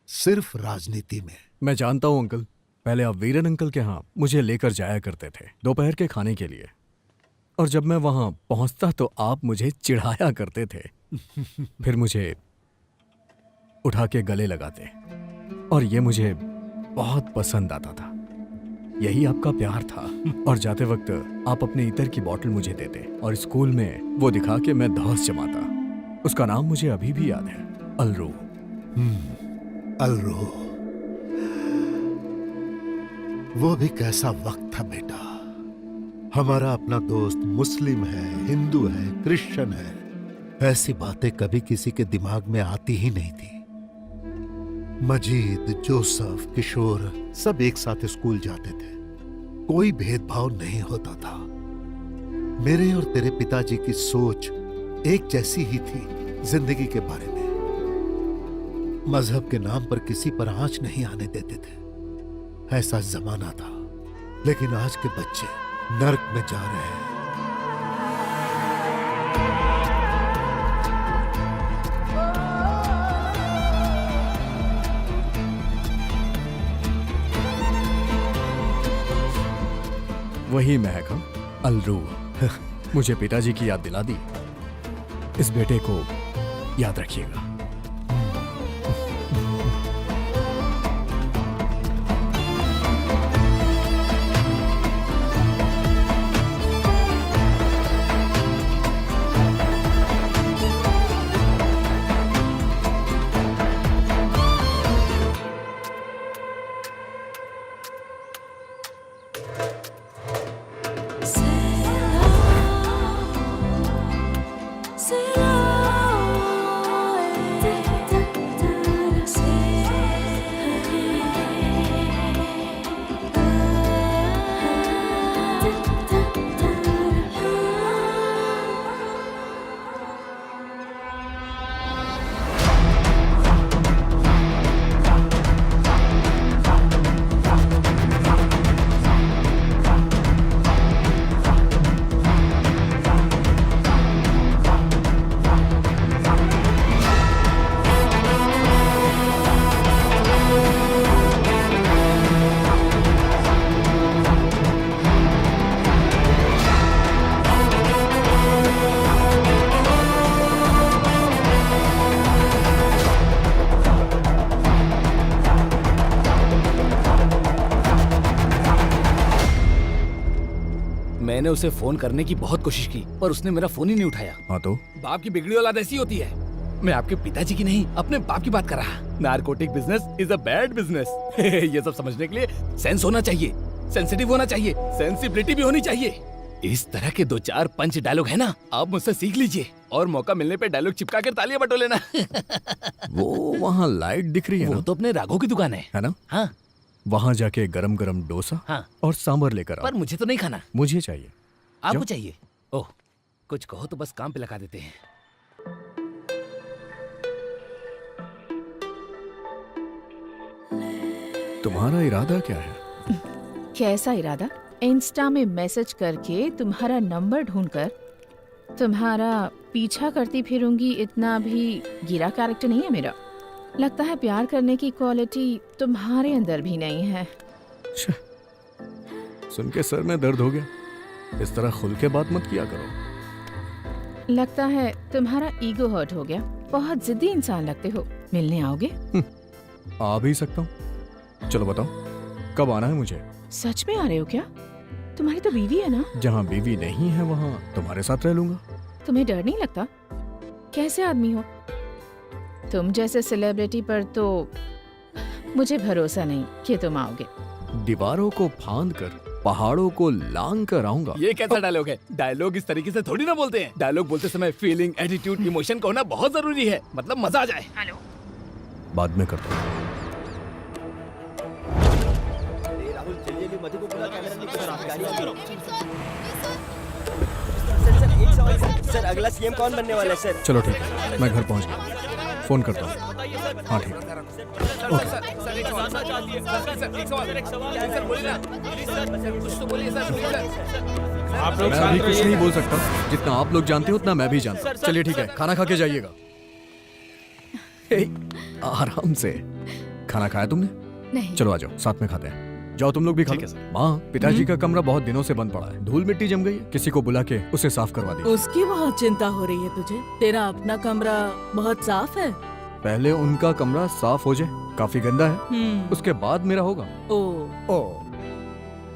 S4: सिर्फ राजनीति में।
S15: मैं जानता हूं अंकल, पहले आप वीरन अंकल के यहाँ मुझे लेकर जाया करते थे दोपहर के खाने के लिए, और जब मैं वहां पहुंचता तो आप मुझे चिढ़ाया करते थे। फिर मुझे उठा के गले लगाते, और ये मुझे बहुत पसंद आता था। यही आपका प्यार था। और जाते वक्त आप अपने इतर की बोतल मुझे देते, और स्कूल में वो दिखा के मैं धौंस जमाता। उसका नाम मुझे अभी भी याद है, अलरू।
S4: अलरू, वो भी कैसा वक्त था बेटा। हमारा अपना दोस्त मुस्लिम है, हिंदू है, क्रिश्चियन है, ऐसी बातें कभी किसी के दिमाग में आती ही नहीं थी। मजीद, जोसेफ, किशोर सब एक साथ स्कूल जाते थे, कोई भेदभाव नहीं होता था। मेरे और तेरे पिताजी की सोच एक जैसी ही थी जिंदगी के बारे में। मजहब के नाम पर किसी पर आंच नहीं आने देते थे, ऐसा जमाना था। लेकिन आज के बच्चे नर्क में जा रहे हैं।
S15: वही महक, अलरू। मुझे पिताजी की याद दिला दी। इस बेटे को याद रखिएगा।
S14: मैंने उसे फोन करने की बहुत कोशिश की, पर उसने मेरा फोन ही नहीं उठाया।
S15: हाँ तो?
S14: बाप की बिगड़ी औलाद ऐसी होती है। मैं आपके पिताजी की नहीं, अपने बाप की बात कर रहा। Narcotic business is a bad business. ये सब समझने के लिए सेंस होना चाहिए, सेंसिटिव होना चाहिए, सेंसिबिलिटी भी होनी चाहिए। इस तरह के 2-4 पंच डायलॉग है ना, आप मुझसे सीख लीजिए, और मौका मिलने पे डायलॉग चिपका कर तालियां बटो लेना।
S15: वो वहाँ लाइट दिख रही है
S14: वो
S15: ना?
S14: तो अपने राघव की दुकान है
S15: ना?
S14: हाँ।
S15: वहाँ जाके गरम गरम डोसा
S14: हाँ।
S15: और सांभर लेकर आओ।
S14: पर मुझे तो नहीं खाना।
S15: मुझे चाहिए।
S14: आपको
S15: क्यों?
S14: चाहिए? ओह, कुछ कहो तो बस काम पे लगा देते हैं।
S15: तुम्हारा इरादा क्या है?
S3: कैसा इरादा? इंस्टा में मैसेज करके तुम्हारा नंबर ढूंढकर तुम्हारा पीछा करती फिरूंगी, इतना भी गिरा कैरेक्टर नहीं है मेरा। लगता है प्यार करने की क्वालिटी तुम्हारे अंदर भी नहीं है।
S15: सुन के सर में दर्द हो गया। इस तरह खुल के बात मत किया करो।
S3: लगता है तुम्हारा ईगो हर्ट हो गया। बहुत जिद्दी इंसान लगते हो। मिलने आओगे?
S15: आ भी सकता हूँ। चलो बताओ, कब आना है मुझे?
S3: सच में आ रहे हो क्या? तुम्हारी तो बीवी है ना?
S15: जहाँ बीवी नहीं है वहाँ तुम्हारे साथ रह लूंगा।
S3: तुम्हें डर नहीं लगता? कैसे आदमी हो तुम? जैसे सेलिब्रिटी पर तो मुझे भरोसा नहीं कि तुम आओगे।
S15: दीवारों को फांद कर पहाड़ों को लांग कर आऊंगा।
S14: ये कैसा डायलॉग है? डायलॉग इस तरीके से थोड़ी ना बोलते हैं। डायलॉग बोलते समय फीलिंग, एटीट्यूड, इमोशन का होना बहुत जरूरी है। मतलब मजा आ जाए।
S3: हेलो,
S15: बाद में करता हूँ।
S16: सर अगला सीएम कौन बनने वाला है सर?
S15: चलो ठीक है, मैं घर पहुंच गया। फोन करता हूँ। हाँ ठीक है।
S13: आप लोग
S15: मैं अभी कुछ नहीं बोल सकता। जितना आप लोग जानते हो उतना मैं भी जानता हूँ। चलिए ठीक है, खाना खा के जाइएगा। आराम से। खाना खाया तुमने?
S3: नहीं।
S15: चलो आ जाओ, साथ में खाते हैं। जाओ तुम लोग भी खा लो। माँ, पिताजी का कमरा बहुत दिनों से बंद पड़ा है। धूल मिट्टी जम गई है। किसी को बुला के उसे साफ करवा दीजिए।
S11: उसकी बहुत चिंता हो रही है तुझे। तेरा अपना कमरा बहुत साफ है।
S15: पहले उनका कमरा साफ हो जाए, काफी गंदा है। उसके बाद मेरा होगा।
S11: ओ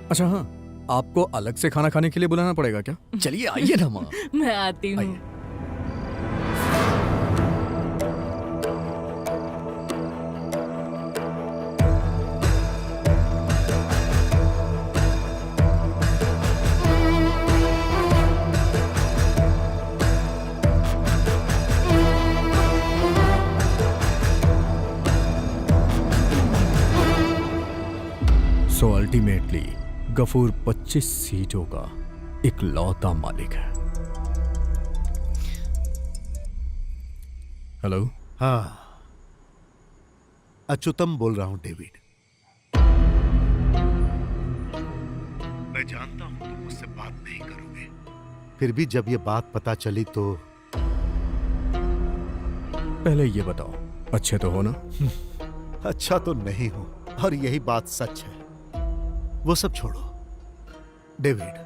S15: अच्छा हाँ, आपको अलग से खाना खाने के लिए बुलाना पड़ेगा क्या? चलिए आइए ना माँ।
S11: मैं आती हूँ।
S15: सो अल्टीमेटली गफूर 25 सीटों का इकलौता मालिक है। हेलो।
S4: हाँ, अच्युतम बोल रहा हूं डेविड। मैं जानता हूं तुम मुझसे बात नहीं करोगे, फिर भी जब ये बात पता चली तो
S15: पहले ये बताओ, अच्छे तो हो ना?
S4: अच्छा तो नहीं हूं, और यही बात सच है। वो सब छोड़ो डेविड,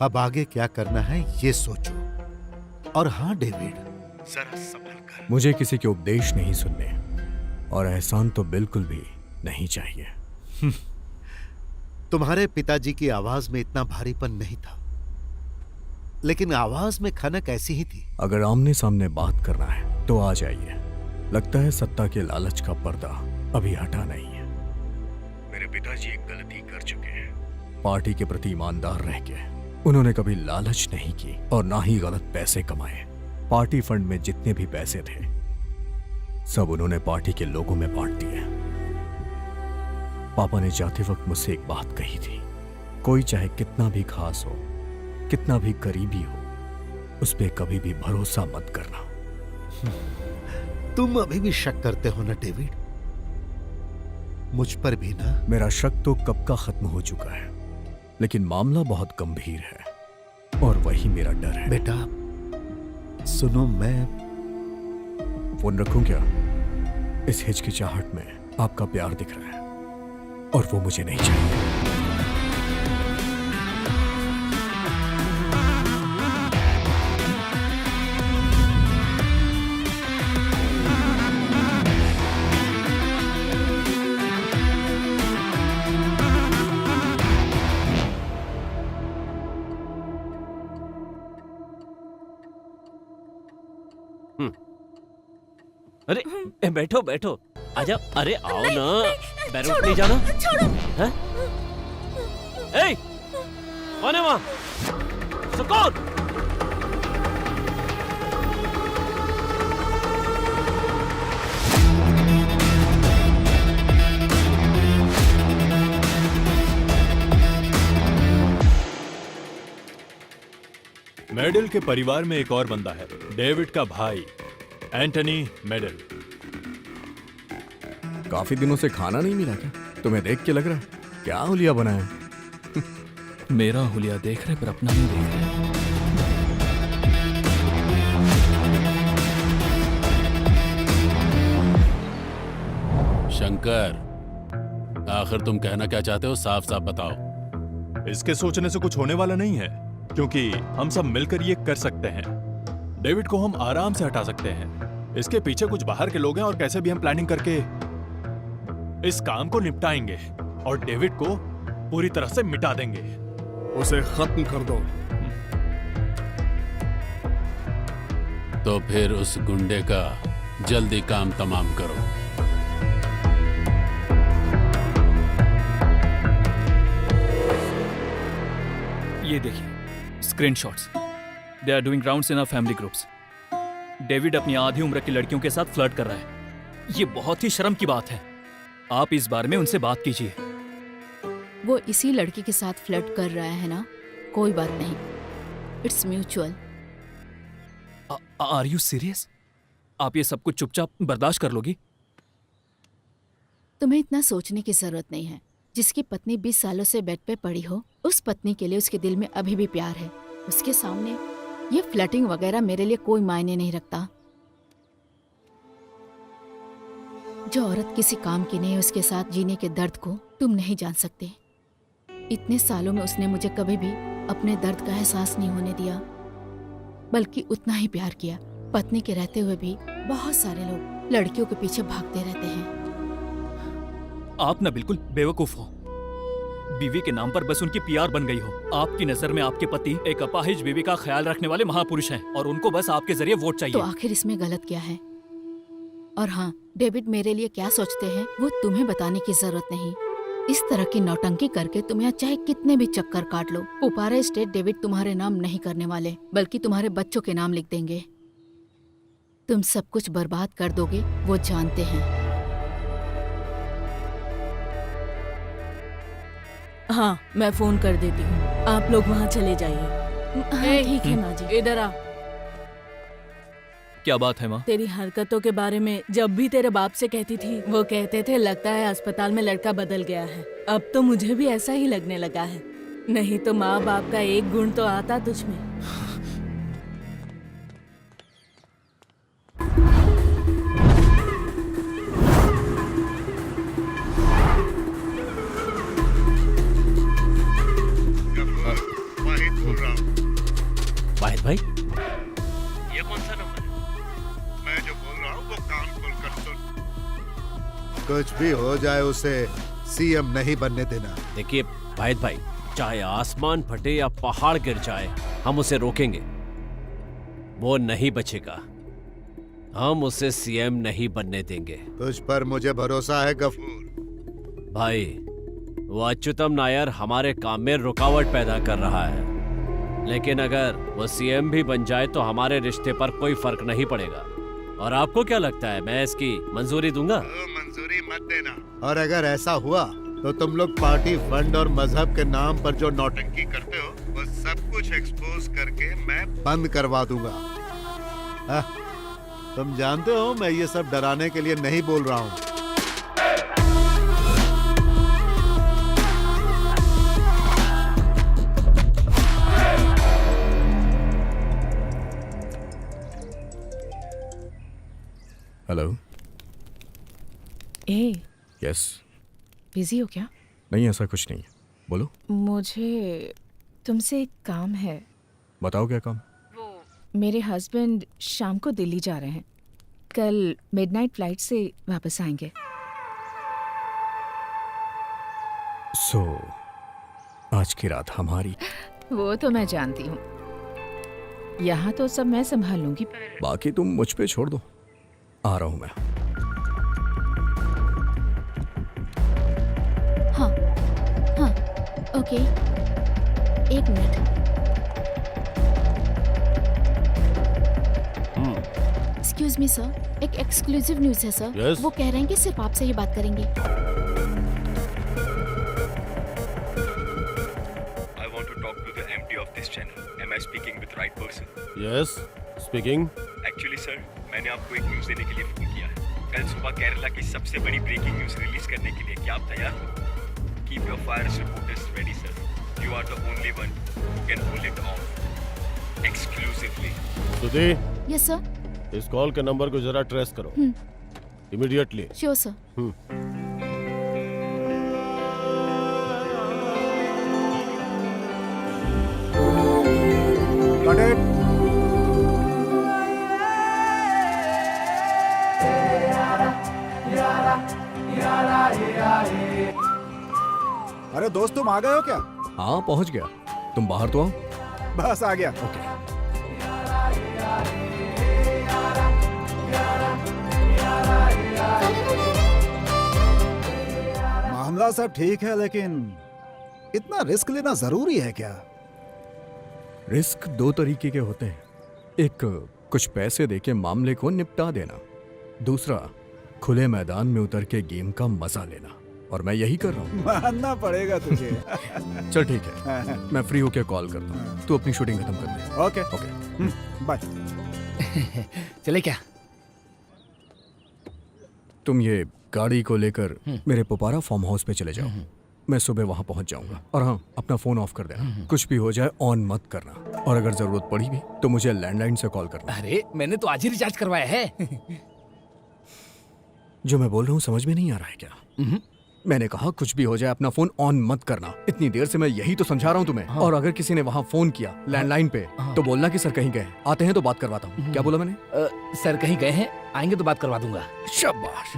S4: अब आगे क्या करना है ये सोचो। और हाँ डेविड, जरा संभल कर।
S15: मुझे किसी के उपदेश नहीं सुनने, और एहसान तो बिल्कुल भी नहीं चाहिए।
S4: तुम्हारे पिताजी की आवाज में इतना भारीपन नहीं था, लेकिन आवाज में खनक ऐसी ही थी।
S15: अगर आमने सामने बात करना है तो आ जाइए। लगता है सत्ता के लालच का पर्दा अभी हटा नहीं है। मेरे पिताजी एक गलती कर चुके हैं। पार्टी के प्रति ईमानदार रह के उन्होंने कभी लालच नहीं की और ना ही गलत पैसे कमाए। पार्टी फंड में जितने भी पैसे थे सब उन्होंने पार्टी के लोगों में बांट दिए। पापा ने जाते वक्त मुझसे एक बात कही थी, कोई चाहे कितना भी खास हो, कितना भी करीबी हो, उस पे कभी भी भरोसा मत करना।
S4: तुम अभी भी शक करते हो ना डेविड? मुझ पर भी ना?
S15: मेरा शक तो कब का खत्म हो चुका है, लेकिन मामला बहुत गंभीर है और वही मेरा डर है।
S4: बेटा सुनो, मैं
S15: फोन रखूं क्या? इस हिचकिचाहट में आपका प्यार दिख रहा है और वो मुझे नहीं चाहिए।
S7: अरे बैठो बैठो, आजा। अरे आओ ना, बैरूट नहीं जाना? हैं? ए, कौन है वहाँ? सुकून।
S5: मेडल के परिवार में एक और बंदा है, डेविड का भाई एंटनी मेडल।
S15: काफी दिनों से खाना नहीं मिला क्या? तुम्हें देख के लग रहा है क्या हुलिया बनाया?
S1: मेरा हुलिया देख रहे पर अपना नहीं देख रहे।
S8: शंकर, आखिर तुम कहना क्या चाहते हो? साफ साफ बताओ।
S5: इसके सोचने से कुछ होने वाला नहीं है, क्योंकि हम सब मिलकर ये कर सकते हैं। डेविड को हम आराम से हटा सकते हैं। इसके पीछे कुछ बाहर के लोग हैं और कैसे भी हम प्लानिंग करके इस काम को निपटाएंगे और डेविड को पूरी तरह से मिटा देंगे।
S2: उसे खत्म कर दो।
S8: तो फिर उस गुंडे का जल्दी काम तमाम करो।
S1: ये देखिए screenshots. They are doing rounds in our family groups. David अपनी आधी उम्र की लड़कियों के साथ फ्लर्ट कर रहा है। ये बहुत ही शर्म की बात है। आप इस बारे में उनसे बात कीजिए।
S3: वो इसी लड़की के साथ फ्लर्ट कर रहा है ना? कोई बात नहीं, it's mutual.
S1: Are you serious? आप ये सब कुछ चुपचाप बर्दाश्त कर लोगी?
S3: तुम्हें इतना सोचने की जरूरत नहीं है। जिसकी पत्नी 20 सालों से बेड पे पड़ी हो, उस पत्नी के लिए उसके दिल में अभी भी प्यार है। उसके सामने ये फ्लर्टिंग वगैरह मेरे लिए कोई मायने नहीं रखता। जो औरत किसी काम की नहीं, उसके साथ जीने के दर्द को तुम नहीं जान सकते। इतने सालों में उसने मुझे कभी भी अपने दर्द का एहसास नहीं होने दिया, बल्कि उतना ही प्यार किया। पत्नी के रहते हुए भी बहुत सारे लोग लड़कियों के पीछे भागते रहते हैं।
S1: आप ना बिल्कुल बेवकूफ हो। बीवी के नाम पर बस उनकी पीआर बन गई हो। आपकी नजर में आपके पति एक अपाहिज बीवी का ख्याल रखने वाले महापुरुष हैं और उनको बस आपके जरिए वोट चाहिए।
S3: तो आखिर इसमें गलत क्या है? और हाँ, डेविड मेरे लिए क्या सोचते हैं वो तुम्हें बताने की जरूरत नहीं। इस तरह की नौटंकी करके तुम यहाँ चाहे कितने भी चक्कर काट लो, पुपारा स्टेट डेविड तुम्हारे नाम नहीं करने वाले, बल्कि तुम्हारे बच्चों के नाम लिख देंगे। तुम सब कुछ बर्बाद कर दोगे, वो जानते हैं।
S11: हाँ, मैं फोन कर देती हूँ। आप लोग वहाँ चले जाइए। हाँ, ठीक है माँ जी। इधर आ।
S1: क्या बात है माँ?
S11: तेरी हरकतों के बारे में जब भी तेरे बाप से कहती थी, वो कहते थे लगता है अस्पताल में लड़का बदल गया है। अब तो मुझे भी ऐसा ही लगने लगा है। नहीं तो माँ बाप का एक गुण तो आता तुझ में।
S7: वाहिद भाई,
S4: ये कौन सा नंबर है? मैं जो बोल रहा हूँ वो कान खोल कर सुन। कुछ भी हो जाए उसे सीएम नहीं बनने देना।
S7: देखिए वाहिद भाई, चाहे आसमान फटे या पहाड़ गिर जाए, हम उसे रोकेंगे। वो नहीं बचेगा। हम उसे सीएम नहीं बनने देंगे।
S4: तुझ पर मुझे भरोसा है गफूर
S7: भाई। वो अच्युतम नायर हमारे काम में रुकावट पैदा कर रहा है, लेकिन अगर वो सीएम भी बन जाए तो हमारे रिश्ते पर कोई फर्क नहीं पड़ेगा। और आपको क्या लगता है मैं इसकी मंजूरी दूंगा?
S4: मंजूरी मत देना। और अगर ऐसा हुआ तो तुम लोग पार्टी फंड और मजहब के नाम पर जो नौटंकी करते हो वो सब कुछ एक्सपोज करके मैं बंद करवा दूंगा। तुम जानते हो मैं ये सब डराने के लिए नहीं बोल रहा हूँ।
S15: हेलो।
S11: ए,
S15: यस।
S11: बिजी हो क्या?
S15: नहीं, ऐसा कुछ नहीं है, बोलो।
S11: मुझे तुमसे एक काम है।
S15: बताओ क्या काम?
S11: मेरे हस्बैंड शाम को दिल्ली जा रहे हैं। कल मिडनाइट फ्लाइट से वापस आएंगे।
S15: सो आज की रात हमारी।
S3: वो तो मैं जानती हूँ। यहाँ तो सब मैं संभाल लूंगी, पर
S15: बाकी तुम मुझ पे छोड़ दो, आ रहा हूँ मैं।
S3: हाँ हाँ, ओके, एक मिनट। एक्सक्यूज मी सर, एक एक्सक्लूसिव न्यूज़ है सर।
S9: Yes?
S3: वो कह रहे हैं कि सिर्फ आपसे ही बात करेंगे।
S17: I want to talk to the MD of this channel. Am I speaking with right person?
S9: Yes, speaking.
S17: Actually sir, मैंने आपको एक न्यूज़ देने के लिए फोन किया है। कल सुबह केरला की सबसे बड़ी ब्रेकिंग न्यूज रिलीज करने के लिए क्या आप तैयार हो? Keep your fire reporters ready sir. You are the only one who can pull it off exclusively.
S9: Sudhi,
S3: yes sir.
S9: इस कॉल के नंबर को जरा ट्रेस करो इमीडिएटली.
S3: Sure sir.
S6: अरे दोस्त, तुम आ गए हो क्या?
S15: हाँ, पहुंच गया. तुम बाहर तो आओ.
S6: बस आ गया.
S15: ओके.
S6: मामला सब ठीक है, लेकिन इतना रिस्क लेना जरूरी है क्या?
S15: रिस्क दो तरीके के होते हैं. एक, कुछ पैसे देके मामले को निपटा देना. दूसरा, खुले मैदान में उतर के गेम का मजा लेना. और मैं यही कर रहा हूँ.
S6: मानना पड़ेगा तुझे.
S15: चल ठीक है, मैं फ्री होके कॉल करता हूँ. तू अपनी शूटिंग खत्म कर दे.
S6: Okay
S15: okay.
S6: बाय.
S14: चले क्या?
S15: तुम ये गाड़ी को लेकर मेरे पोपारा फार्म हाउस पे चले जाओ. मैं सुबह वहां पहुंच जाऊंगा. और हाँ, अपना फोन ऑफ कर देना. कुछ भी हो जाए ऑन मत करना. और अगर जरूरत पड़ी भी तो मुझे लैंडलाइन से कॉल करना.
S14: अरे मैंने तो आज ही रिचार्ज करवाया है.
S15: जो मैं बोल रहा हूँ समझ में नहीं आ रहा है क्या? मैंने कहा कुछ भी हो जाए अपना फोन ऑन मत करना. इतनी देर से मैं यही तो समझा रहा हूँ तुम्हें. और अगर किसी ने वहाँ फोन किया लैंडलाइन पे तो बोलना कि सर कहीं गए, आते हैं तो बात करवाता हूँ. क्या बोला मैंने?
S14: सर कहीं गए हैं, आएंगे तो बात करवा दूंगा.
S15: शाबाश.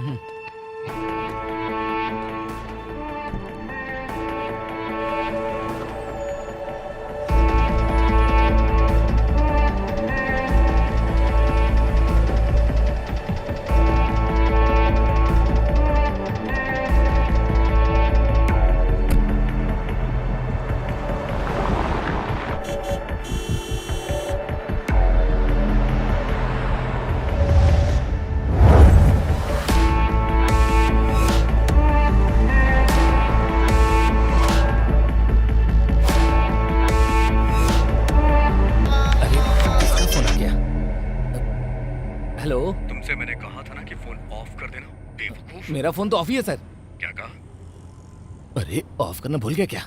S17: तुमसे मैंने कहा था ना कि फोन ऑफ कर देना, बेवकूफ.
S14: मेरा फोन तो ऑफ ही है सर.
S17: क्या कहा?
S14: अरे ऑफ करना भूल गया क्या?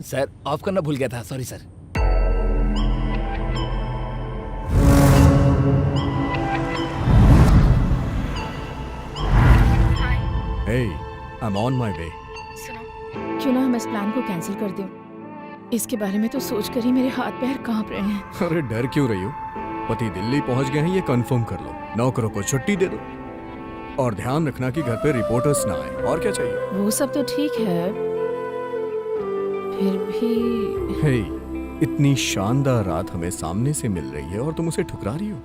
S14: सर ऑफ करना भूल गया था, sorry sir.
S15: Hey, I'm on my way.
S11: सुनो, क्यों ना हम इस प्लान को कैंसिल कर दें? इसके बारे में तो सोचकर ही मेरे हाथ पैर कांप रहे हैं.
S15: अरे डर क्यों रही हो? पति दिल्ली पहुंच गए हैं, ये कंफर्म कर लो. नौकरों को छुट्टी दे दो. और ध्यान रखना कि घर पे रिपोर्टर्स ना आए. और क्या चाहिए?
S11: वो सब तो ठीक है, फिर भी.
S15: हे, इतनी शानदार रात हमें सामने से मिल रही है और तुम उसे ठुकरा रही हो.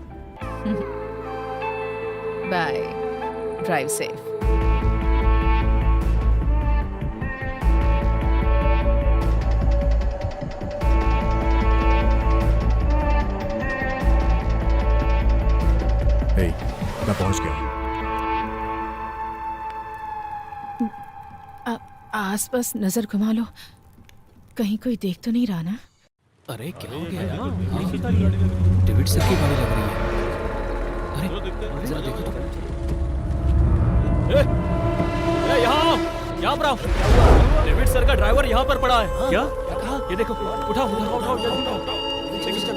S3: बाय. Drive safe.
S15: हे, मैं पहुंच गया.
S11: आसपास नजर घुमा लो, कहीं कोई देख तो नहीं रहा ना?
S1: अरे क्या हो गया? डेविड सर की गाड़ी लग रही है. अरे जरा देखो तो. यहाँ पर आओ. डेविड सर का ड्राइवर यहाँ पर पड़ा है. क्या? ये देखो. उठाओ उठाओ उठाओ जल्दी उठाओ. चलो.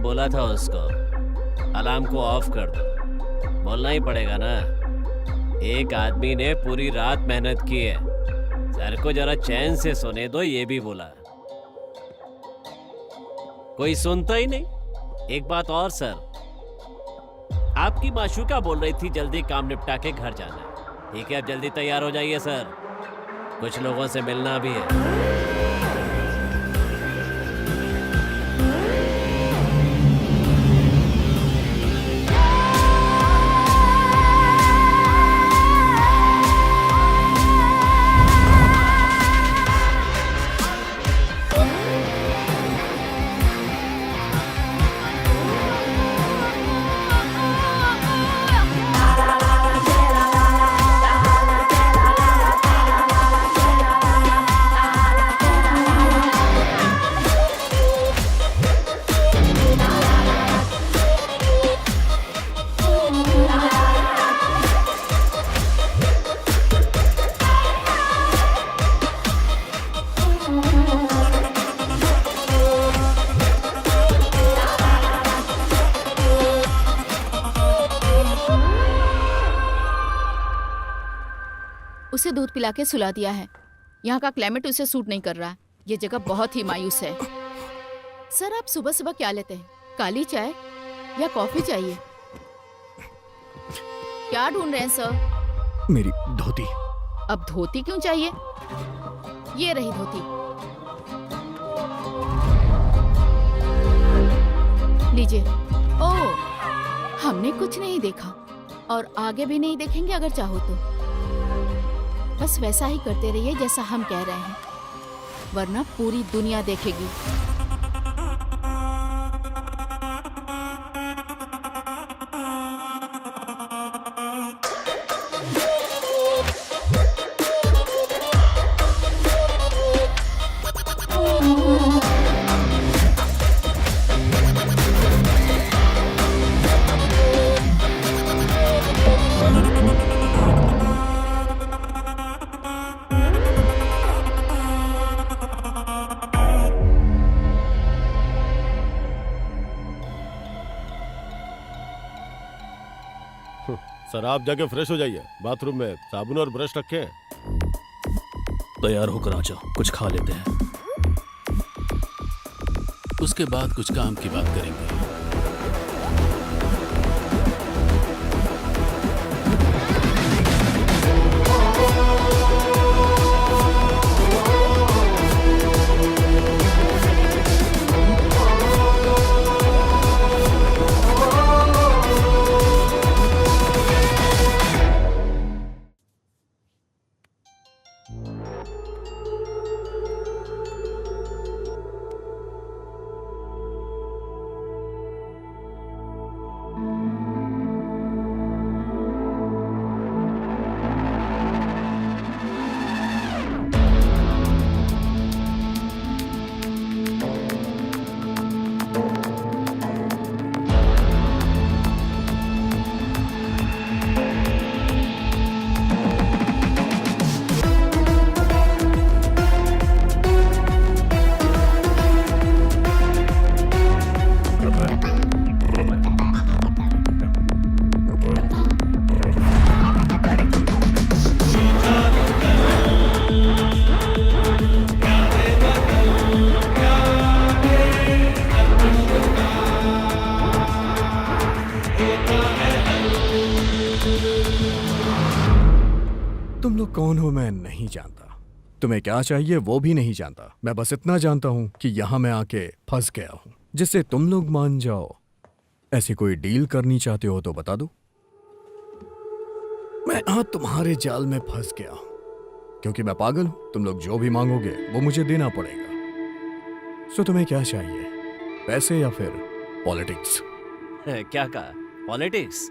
S7: बोला था उसको अलार्म को ऑफ कर दो. बोलना ही पड़ेगा ना. एक आदमी ने पूरी रात मेहनत की है, सर को जरा चैन से सोने दो, ये भी बोला. कोई सुनता ही नहीं. एक बात और सर, आपकी माशूका बोल रही थी जल्दी काम निपटा के घर जाना है। ठीक है, अब जल्दी तैयार हो जाइए सर, कुछ लोगों से मिलना भी है।
S3: उसे दूध पिला के सुला दिया है। यहाँ का क्लाइमेट उसे सूट नहीं कर रहा। ये जगह बहुत ही मायूस है। सर, आप सुबह सुबह क्या लेते हैं? काली चाय या कॉफी चाहिए? क्या ढूंढ रहे हैं सर?
S15: मेरी धोती।
S3: अब धोती क्यों चाहिए? ये रही धोती, लीजिए। ओह, हमने कुछ नहीं देखा और आगे भी नहीं देखेंगे अगर चाहो तो। बस वैसा ही करते रहिए जैसा हम कह रहे हैं, वरना पूरी दुनिया देखेगी।
S9: सर, आप जाके फ्रेश हो जाइए। बाथरूम में साबुन और ब्रश रखे हैं।
S1: तैयार होकर आ जाओ, कुछ खा लेते हैं।
S8: उसके बाद कुछ काम की बात करेंगे।
S15: तुम लोग कौन हो मैं नहीं जानता, तुम्हें क्या चाहिए वो भी नहीं जानता। मैं बस इतना जानता हूं कि यहां मैं आके फंस गया हूं, जिससे तुम लोग मान जाओ। ऐसी कोई डील करनी चाहते हो तो बता दो। मैं यहां तुम्हारे जाल में फंस गया हूं क्योंकि मैं पागल हूं। तुम लोग जो भी मांगोगे वो मुझे देना पड़ेगा। सो तुम्हें क्या चाहिए, पैसे या फिर पॉलिटिक्स?
S7: क्या कहा? पॉलिटिक्स?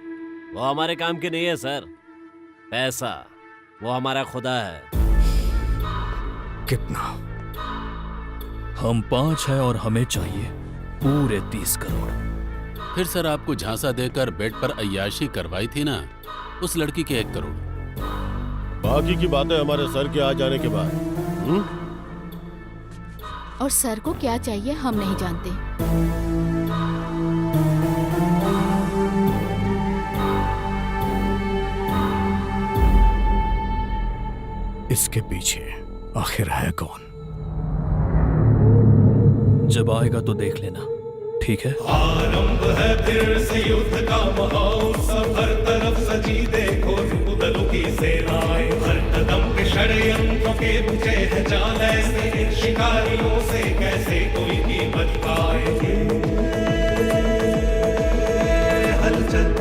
S7: वो हमारे काम की नहीं है सर। पैसा वो हमारा खुदा है।
S15: कितना?
S1: हम 5 है और हमें चाहिए पूरे 30 करोड़।
S8: फिर सर आपको झांसा देकर बेड पर अय्याशी करवाई थी ना, उस लड़की के 1 करोड़।
S9: बाकी की बातें हमारे सर के आ जाने के बाद।
S3: और सर को क्या चाहिए हम नहीं जानते।
S15: इसके पीछे आखिर है कौन?
S1: जब आएगा तो देख लेना, ठीक है?
S10: आरंभ है फिर से युद्ध का महोत्सव, हर तरफ सजी देखो रुदलों की सेनाएं, हर कदम पे षड्यंत्रों के बुझे हैं जाल ऐसे, इन शिकारियों से कैसे कोई भी बच पाए। हलचल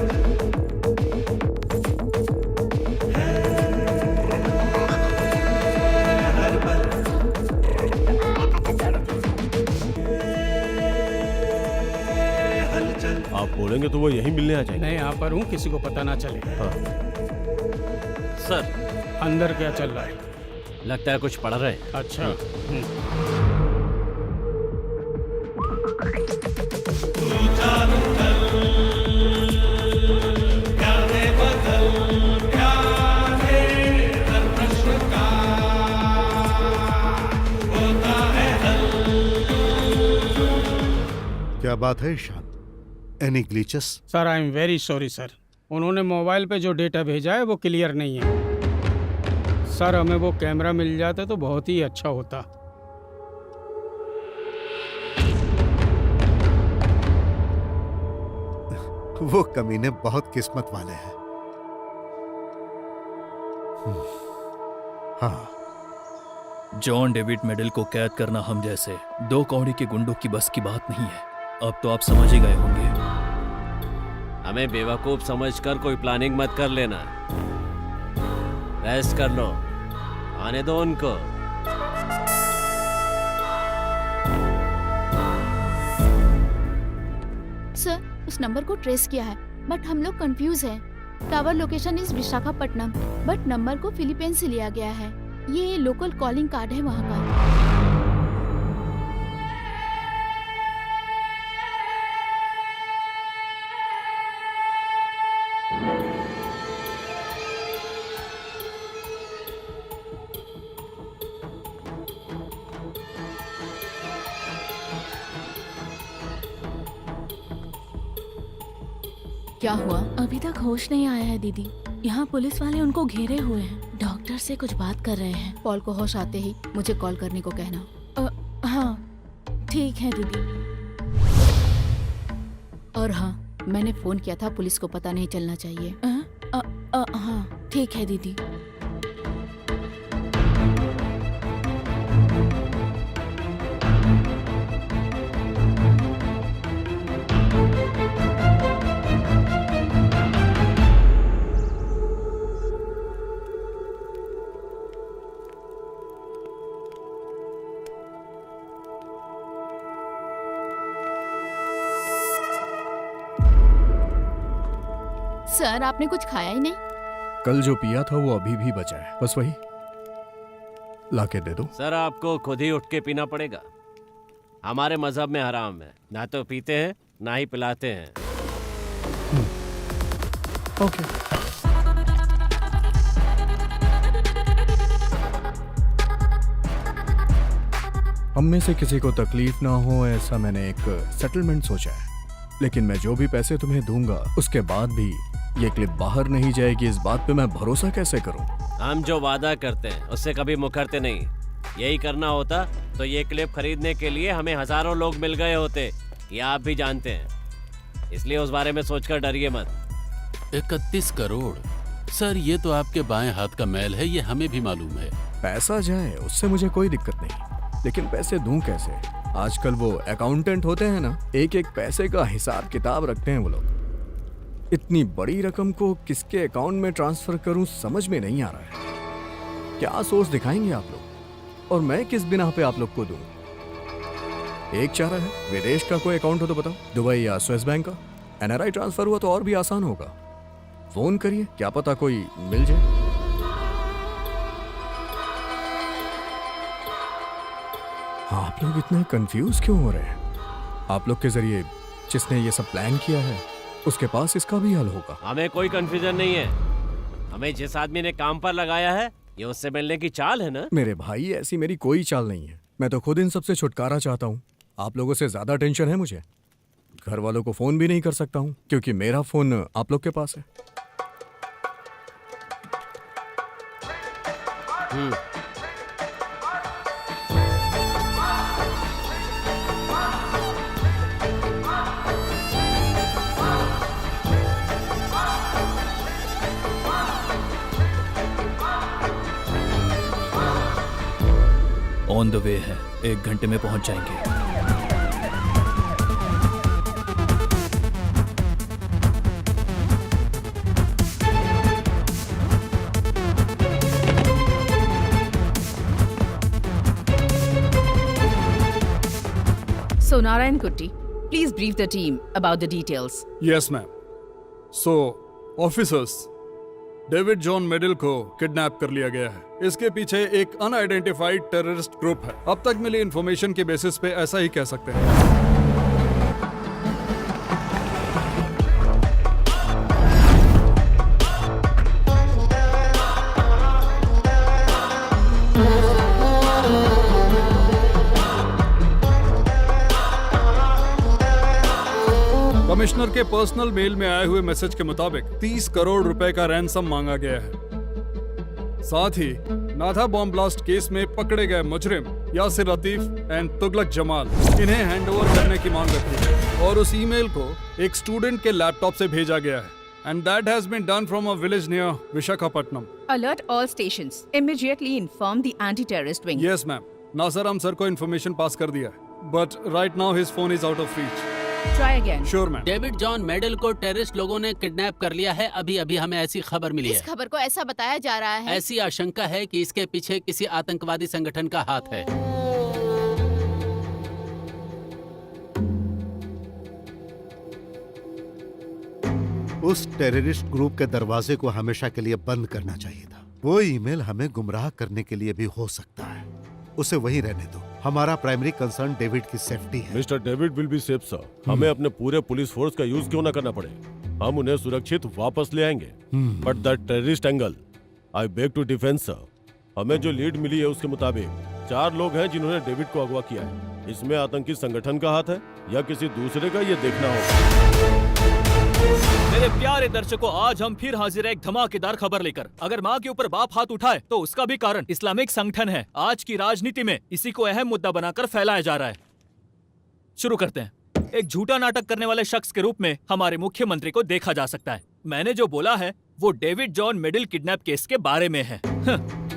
S9: आप बोलेंगे तो वो यहीं मिलने आ जाएंगे।
S13: मैं यहाँ पर हूँ, किसी को पता ना चले।
S9: हाँ।
S7: सर
S13: अंदर क्या चल रहा है?
S7: लगता है कुछ पढ़ रहे हैं।
S13: अच्छा।
S4: क्या बात है Ishaan? Any glitches?
S13: Sir I am very sorry sir, उन्होंने मोबाइल पे जो डेटा भेजा है वो क्लियर नहीं है। सर हमें वो कैमरा मिल जाता तो बहुत ही अच्छा होता।
S4: वो कमीने बहुत किस्मत वाले हैं। हाँ,
S1: जॉन डेविड मेडल को कैद करना हम जैसे दो कौड़ी के गुंडों की बस की बात नहीं है। अब तो आप समझ ही गए होंगे।
S7: हमें बेवकूफ समझकर कोई प्लानिंग मत कर लेना। रेस्ट कर लो, आने दो उनको।
S3: सर उस नंबर को ट्रेस किया है बट हम लोग कंफ्यूज हैं। Tower location is Visakhapatnam but number को फिलीपींस से लिया गया है। ये लोकल कॉलिंग कार्ड है वहाँ का। क्या हुआ?
S11: अभी तक होश नहीं आया है दीदी। यहाँ पुलिस वाले उनको घेरे हुए हैं, डॉक्टर से कुछ बात कर रहे हैं।
S3: पॉल को होश आते ही मुझे कॉल करने को कहना।
S11: हाँ ठीक है दीदी।
S3: और हाँ, मैंने फोन किया था, पुलिस को पता नहीं चलना चाहिए।
S11: हाँ ठीक है दीदी।
S3: सर आपने कुछ खाया ही नहीं?
S15: कल जो पिया था वो अभी भी बचा है, बस वही लाके दे दो।
S7: सर आपको खुद ही उठ के पीना पड़ेगा। हमारे मजहब में हराम है, ना तो पीते हैं ना ही पिलाते हैं।
S15: ओके। हम में से किसी को तकलीफ ना हो ऐसा मैंने एक सेटलमेंट सोचा है, लेकिन मैं जो भी पैसे तुम्हें दूंगा उसके बाद भी ये क्लिप बाहर नहीं जाएगी, इस बात पे मैं भरोसा कैसे करूं?
S7: हम जो वादा करते हैं उससे कभी मुकरते नहीं। यही करना होता तो ये क्लिप खरीदने के लिए हमें हजारों लोग मिल गए होते, ये आप भी जानते हैं। इसलिए उस बारे में सोचकर डरिए मत।
S8: 31 करोड़ सर, ये तो आपके बाएं हाथ का मैल है, ये हमें भी मालूम है।
S15: पैसा जाए उससे मुझे कोई दिक्कत नहीं, लेकिन पैसे दूं कैसे? आजकल वो अकाउंटेंट होते हैं ना, एक एक पैसे का हिसाब किताब रखते हैं वो लोग। इतनी बड़ी रकम को किसके अकाउंट में ट्रांसफर करूं समझ में नहीं आ रहा है। क्या सोच दिखाएंगे आप लोग, और मैं किस बिना पे आप लोग को दूं? एक चारा है, विदेश का कोई अकाउंट हो तो बताओ, दुबई या स्विस बैंक का। एनआरआई ट्रांसफर हुआ तो और भी आसान होगा। फोन करिए, क्या पता कोई मिल जाए। आप लोग इतने कंफ्यूज क्यों हो रहे हैं? आप लोग के जरिए जिसने ये सब प्लान किया है उसके पास इसका भी हल होगा।
S7: हमें कोई कंफ्यूजन नहीं है। हमें जिस आदमी ने काम पर लगाया है ये उससे मिलने की चाल है ना।
S15: मेरे भाई ऐसी मेरी कोई चाल नहीं है, मैं तो खुद इन सबसे छुटकारा चाहता हूँ। आप लोगों से ज्यादा टेंशन है मुझे। घर वालों को फोन भी नहीं कर सकता हूँ क्योंकि मेरा फोन आप लोग के पास है।
S1: ऑन द वे है, 1 घंटे में पहुंच जाएंगे।
S3: So Narayan Kutti, please brief the team about the details.
S2: Yes ma'am. So officers, David John Medal को किडनैप कर लिया गया है। इसके पीछे एक अनआइडेंटिफाइड टेररिस्ट ग्रुप है। अब तक मिली इंफॉर्मेशन के बेसिस पे ऐसा ही कह सकते हैं। कमिश्नर के पर्सनल मेल में आए हुए मैसेज के मुताबिक 30 करोड़ रुपए का रैंसम मांगा गया है। साथ ही नाथा बॉम्ब ब्लास्ट केस में पकड़े गए मुजरिम यासिर लतीफ एंड तुगलक जमाल, इन्हें हैंडओवर करने की मांग रखी है। और उस ईमेल को एक स्टूडेंट के लैपटॉप से भेजा गया है। And that has been done from a village near Visakhapatnam.
S3: Alert all stations. Immediately inform the anti-terrorist wing.
S2: Yes ma'am, Nasar हम सर को इन्फॉर्मेशन पास कर दिया है, but right now his phone is out of reach.
S3: Try again.
S2: Sure ma'am.
S8: David John Medal को terrorist लोगों ने kidnap कर लिया है। अभी अभी हमें ऐसी खबर मिली
S3: इस
S8: है।
S3: खबर को ऐसा बताया जा रहा है।
S8: ऐसी आशंका है कि इसके पीछे किसी आतंकवादी संगठन का हाथ है।
S4: उस टेररिस्ट ग्रुप के दरवाजे को हमेशा के लिए बंद करना चाहिए था। वो ईमेल हमें गुमराह करने के लिए भी हो सकता है। उसे वहीं रहने दो। हमारा प्राइमरी कंसर्न डेविड की सेफ्टी है।
S9: Mister David will be safe sir. हमें अपने पूरे पुलिस फोर्स का यूज क्यों ना करना पड़े, हम उन्हें सुरक्षित वापस ले आएंगे। But the terrorist angle, I beg to defend sir. हमें जो लीड मिली है उसके मुताबिक 4 लोग हैं जिन्होंने डेविड को अगवा किया है। इसमें आतंकी संगठन का हाथ है या किसी दूसरे का, ये देखना होगा।
S1: मेरे प्यारे दर्शकों, आज हम फिर हाजिर है एक धमाकेदार खबर लेकर। अगर माँ के ऊपर बाप हाथ उठाए तो उसका भी कारण इस्लामिक संगठन है। आज की राजनीति में इसी को अहम मुद्दा बनाकर फैलाया जा रहा है। शुरू करते हैं। एक झूठा नाटक करने वाले शख्स के रूप में हमारे मुख्यमंत्री को देखा जा सकता है। मैंने जो बोला है वो David John middle kidnap case के बारे में है।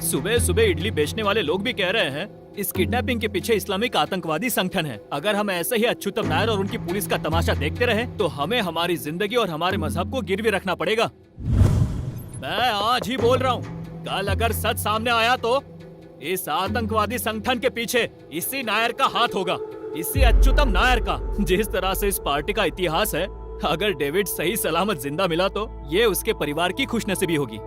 S1: सुबह सुबह इडली बेचने वाले लोग भी कह रहे हैं इस किडनैपिंग के पीछे इस्लामिक आतंकवादी संगठन है। अगर हम ऐसे ही अच्युतम नायर और उनकी पुलिस का तमाशा देखते रहे तो हमें हमारी जिंदगी और हमारे मजहब को गिरवी रखना पड़ेगा। मैं आज ही बोल रहा हूँ, कल अगर सच सामने आया तो इस आतंकवादी संगठन के पीछे इसी नायर का हाथ होगा, इसी अच्युतम नायर का। जिस तरह से इस पार्टी का इतिहास है, अगर डेविड सही सलामत जिंदा मिला तो ये उसके परिवार की खुशनसीबी होगी।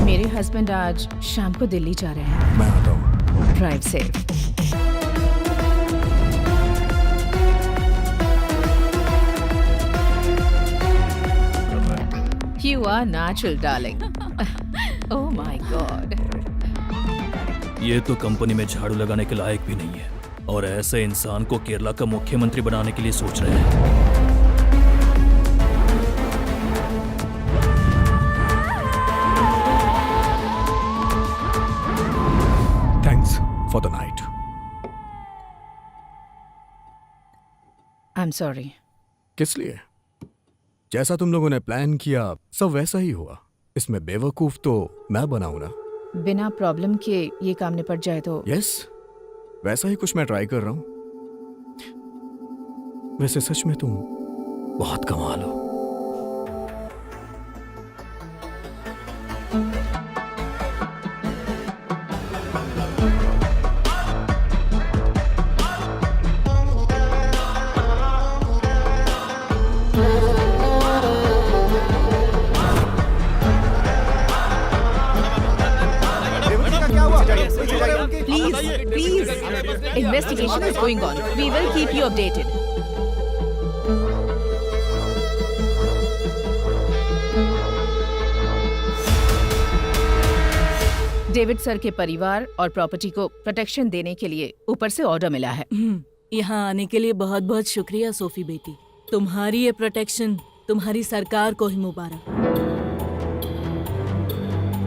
S3: मेरे हस्बैंड आज शाम को दिल्ली जा रहे हैं।
S15: मैं आता हूँ।
S3: Drive safe. You are natural, darling. Oh my God.
S1: ये तो कंपनी में झाड़ू लगाने के लायक भी नहीं है और ऐसे इंसान को केरला का मुख्यमंत्री बनाने के लिए सोच रहे हैं।
S15: Thanks for the night.
S3: I'm sorry.
S15: किस लिए? जैसा तुम लोगों ने प्लान किया सब वैसा ही हुआ। इसमें बेवकूफ तो मैं बनाऊं ना।
S3: बिना प्रॉब्लम के ये काम निपट जाए तो।
S15: यस, वैसा ही कुछ मैं ट्राई कर रहा हूं। वैसे सच में तुम बहुत कमाल हो।
S3: Please, investigation is going on. We will keep you updated. David sir के परिवार और प्रॉपर्टी को प्रोटेक्शन देने के लिए ऊपर से ऑर्डर मिला है।
S11: यहाँ आने के लिए बहुत बहुत शुक्रिया सोफी बेटी। तुम्हारी ये प्रोटेक्शन तुम्हारी सरकार को ही मुबारक।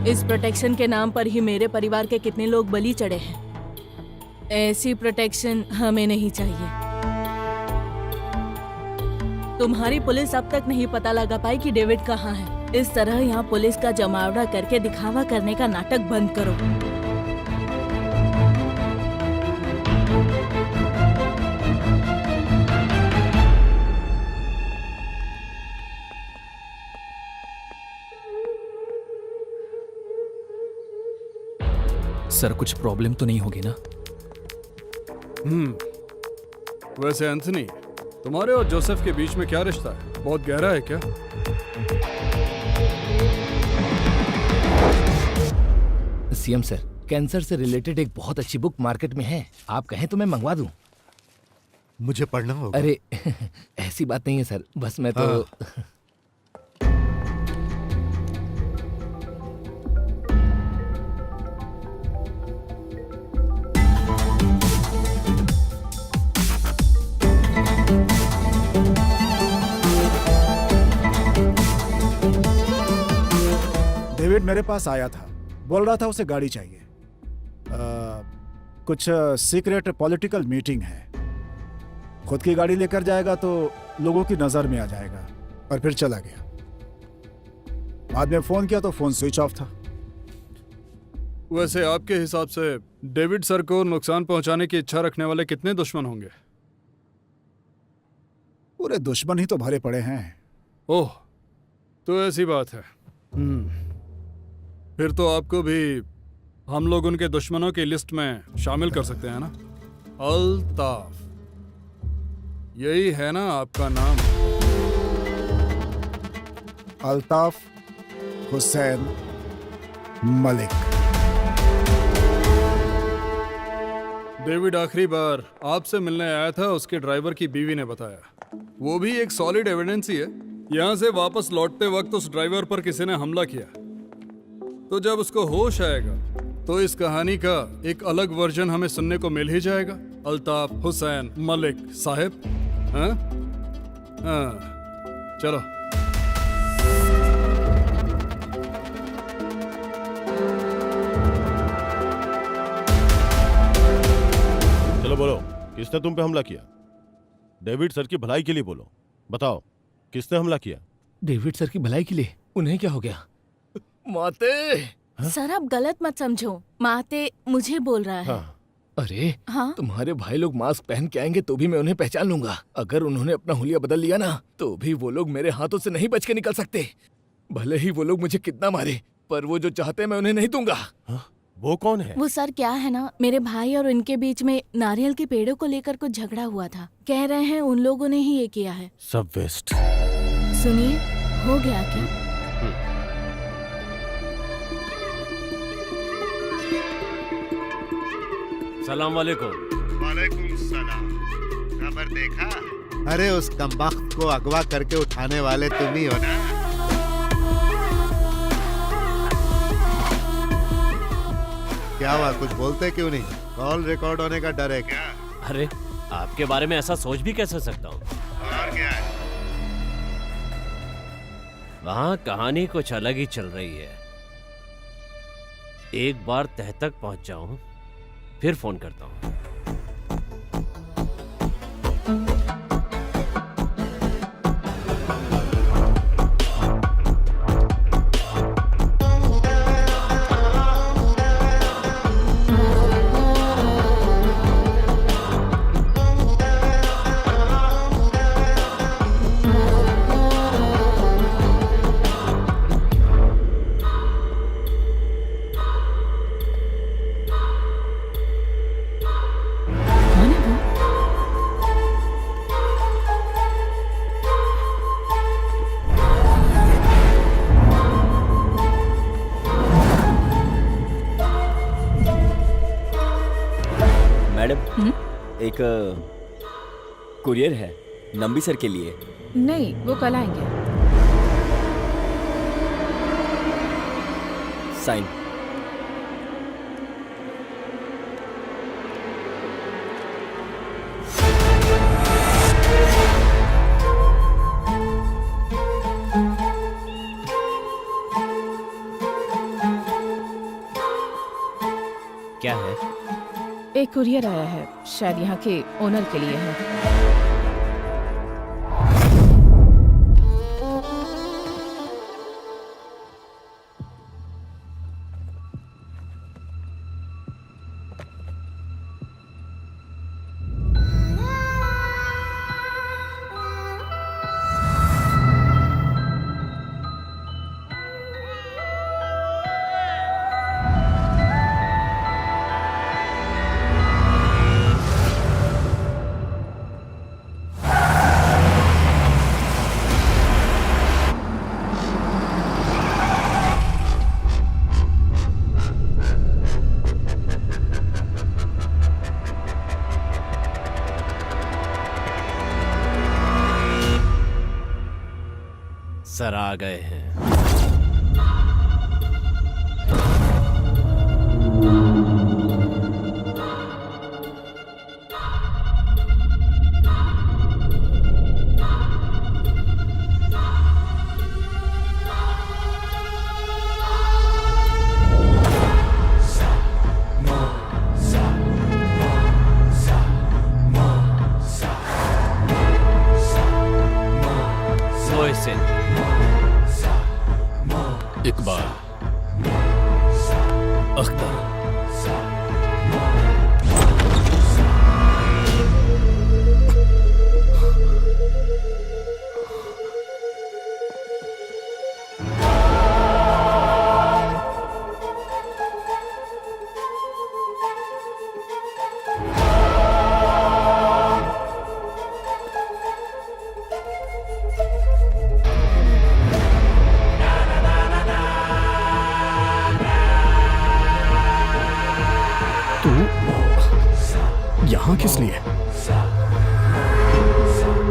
S11: इस प्रोटेक्शन के नाम पर ही मेरे परिवार के कितने लोग बलि चढ़े हैं। ऐसी प्रोटेक्शन हमें नहीं चाहिए। तुम्हारी पुलिस अब तक नहीं पता लगा पाई कि डेविड कहाँ है। इस तरह यहाँ पुलिस का जमावड़ा करके दिखावा करने का नाटक बंद करो।
S1: सर कुछ प्रॉब्लम तो नहीं होगी ना?
S2: वैसे एंथनी, तुम्हारे और जोसेफ के बीच में क्या रिश्ता है? बहुत गहरा है क्या?
S14: सीएम सर, कैंसर से रिलेटेड एक बहुत अच्छी बुक मार्केट में है, आप कहें तो मैं मंगवा दूं।
S4: मुझे पढ़ना होगा।
S14: अरे ऐसी बात नहीं है सर, बस मैं तो
S6: डेविड मेरे पास आया था, बोल रहा था उसे गाड़ी चाहिए। कुछ सीक्रेट पॉलिटिकल मीटिंग है। खुद की गाड़ी लेकर जाएगा तो लोगों की नजर में आ जाएगा, और फिर चला गया। बाद में फोन किया तो फोन स्विच ऑफ था।
S2: वैसे आपके हिसाब से डेविड सर को नुकसान पहुंचाने की इच्छा रखने वाले कितने दुश्मन होंगे?
S6: पूरे दुश्मन ही तो भरे पड़े हैं।
S2: ओह, तो ऐसी बात है। फिर तो आपको भी हम लोग उनके दुश्मनों की लिस्ट में शामिल कर सकते हैं ना? अल्ताफ, यही है ना आपका नाम?
S6: अल्ताफ हुसैन मलिक।
S2: डेविड आखिरी बार आपसे मिलने आया था, उसके ड्राइवर की बीवी ने बताया। वो भी एक सॉलिड एविडेंस ही है। यहाँ से वापस लौटते वक्त उस ड्राइवर पर किसी ने हमला किया, तो जब उसको होश आएगा तो इस कहानी का एक अलग वर्जन हमें सुनने को मिल ही जाएगा। अल्ताफ हुसैन मलिक साहब, हाँ? चलो।
S9: चलो बोलो, किसने तुम पे हमला किया? डेविड सर की भलाई के लिए बोलो, बताओ किसने हमला किया?
S14: डेविड सर की भलाई के लिए? उन्हें क्या हो गया? माते!
S11: सर आप गलत मत समझो, माते मुझे बोल रहा है।
S14: हाँ। अरे
S11: हाँ?
S14: तुम्हारे भाई लोग मास्क पहन के आएंगे तो भी मैं उन्हें पहचान लूंगा। अगर उन्होंने अपना हुलिया बदल लिया ना, तो भी वो लोग मेरे हाथों से नहीं बच के निकल सकते। भले ही वो लोग मुझे कितना मारे, पर वो जो चाहते हैं मैं उन्हें नहीं दूंगा।
S9: हाँ? वो कौन है?
S11: वो सर क्या है ना, मेरे भाई और उनके बीच में नारियल के पेड़ों को लेकर कुछ झगड़ा हुआ था। कह रहे हैं उन लोगों ने ही ये किया है।
S9: सब वेस्ट।
S11: सुनिए, हो गया क्या?
S7: सलाम वालेकुम।
S4: वालेकुम सलाम। खबर देखा? अरे उस कमबख्त को अगवा करके उठाने वाले तुम ही हो ना? क्या हुआ, कुछ बोलते क्यों नहीं? कॉल रिकॉर्ड होने का डर है क्या?
S7: अरे आपके बारे में ऐसा सोच भी कैसे सकता हूँ?
S4: और क्या है?
S7: वहाँ कहानी कुछ अलग ही चल रही है। एक बार तह तक पहुंच जाऊं, फिर फोन करता हूं।
S16: एक कुरियर है नंबी सर के लिए।
S3: नहीं, वो कल आएंगे।
S16: साइन।
S7: क्या है?
S11: एक कुरियर आया है, शायद यहाँ के ओनर के लिए है।
S7: सर आ गए हैं।
S8: इकबाल, अख्तर,
S15: यहाँ किस लिए?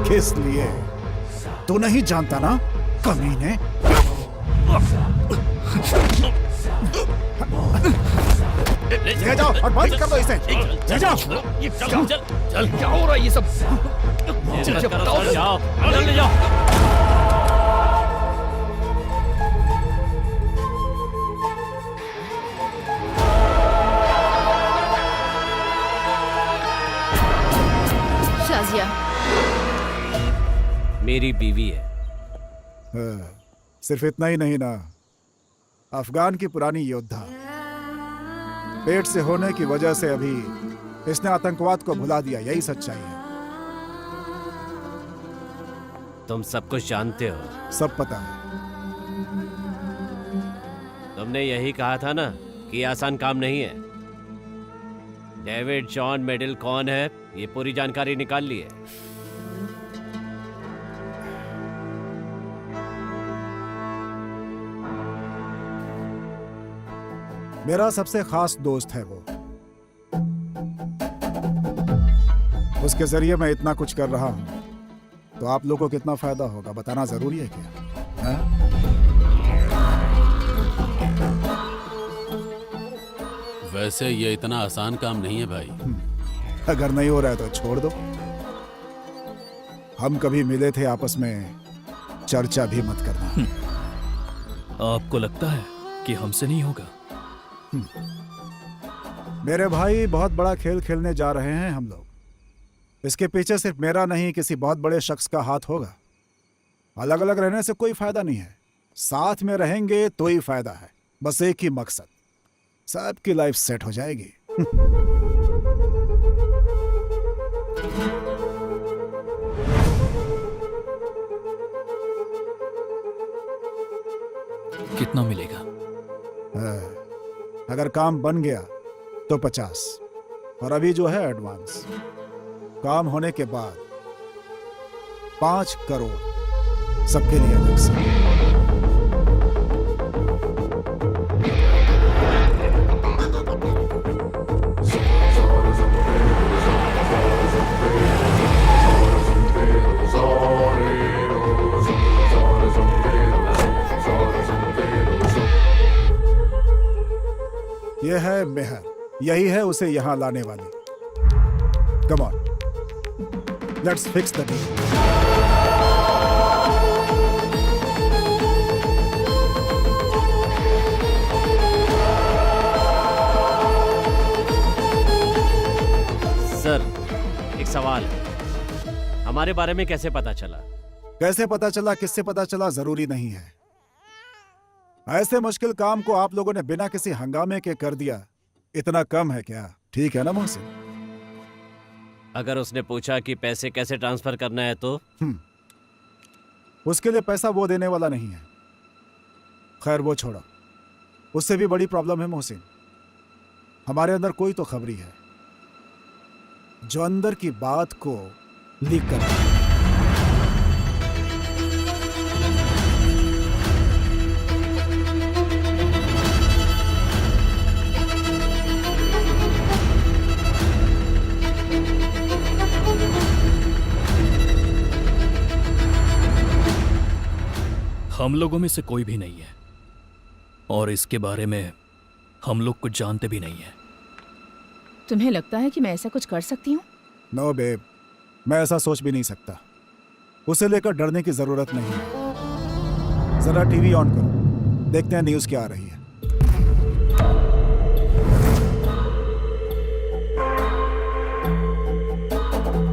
S6: किस लिए? तू नहीं जानता ना, कमीने। ले जाओ और बंद कर दो इसे। ले जाओ।
S1: चल चल चल, क्या हो रहा है ये सब?
S7: चल बताओ, जाओ अंदर ले जाओ।
S3: शाजिया
S7: मेरी बीवी है।
S6: सिर्फ इतना ही नहीं ना, अफगान की पुरानी योद्धा। पेट से होने की वजह से अभी इसने आतंकवाद को भुला दिया, यही सच्चाई है।
S7: तुम सब कुछ जानते हो।
S6: सब पता है।
S7: तुमने यही कहा था ना कि आसान काम नहीं है। डेविड जॉन मेडल कौन है, ये पूरी जानकारी निकाल ली है।
S6: मेरा सबसे खास दोस्त है वो। उसके जरिए मैं इतना कुछ कर रहा हूं, तो आप लोगों को कितना फायदा होगा बताना जरूरी है क्या? हा?
S8: वैसे ये इतना आसान काम नहीं है भाई।
S6: अगर नहीं हो रहा है तो छोड़ दो। हम कभी मिले थे आपस में, चर्चा भी मत करना।
S1: आपको लगता है कि हमसे नहीं होगा?
S6: मेरे भाई, बहुत बड़ा खेल खेलने जा रहे हैं हम लोग। इसके पीछे सिर्फ मेरा नहीं, किसी बहुत बड़े शख्स का हाथ होगा। अलग अलग रहने से कोई फायदा नहीं है, साथ में रहेंगे तो ही फायदा है। बस एक ही मकसद, सबकी लाइफ सेट हो जाएगी।
S1: कितना मिलेगा?
S6: अगर काम बन गया तो 50, और अभी जो है एडवांस। काम होने के बाद 5 करोड़ सबके लिए अलग से। यह है मेहर, यही है उसे यहां लाने वाली। Come on, let's fix the deal.
S7: हमारे बारे में कैसे पता चला?
S6: कैसे पता चला, किससे पता चला, जरूरी नहीं है। ऐसे मुश्किल काम को आप लोगों ने बिना किसी हंगामे के कर दिया। इतना कम है क्या? ठीक है ना मोहसिन?
S7: अगर उसने पूछा कि पैसे कैसे ट्रांसफर करना है तो?
S6: उसके लिए पैसा वो देने वाला नहीं है। खैर वो छोड़ो, उससे भी बड़ी प्रॉब्लम है मोहसिन। हमारे अंदर कोई तो खबरी है जो अंदर की बात को लीक कर रहा है।
S1: हम लोगों में से कोई भी नहीं है और इसके बारे में हम लोग कुछ जानते भी नहीं है।
S3: तुम्हें लगता है कि मैं ऐसा कुछ कर सकती हूँ?
S6: नो बेब, मैं ऐसा सोच भी नहीं सकता। उसे लेकर डरने की जरूरत नहीं है। जरा टीवी ऑन करो, देखते हैं न्यूज़ क्या आ रही है।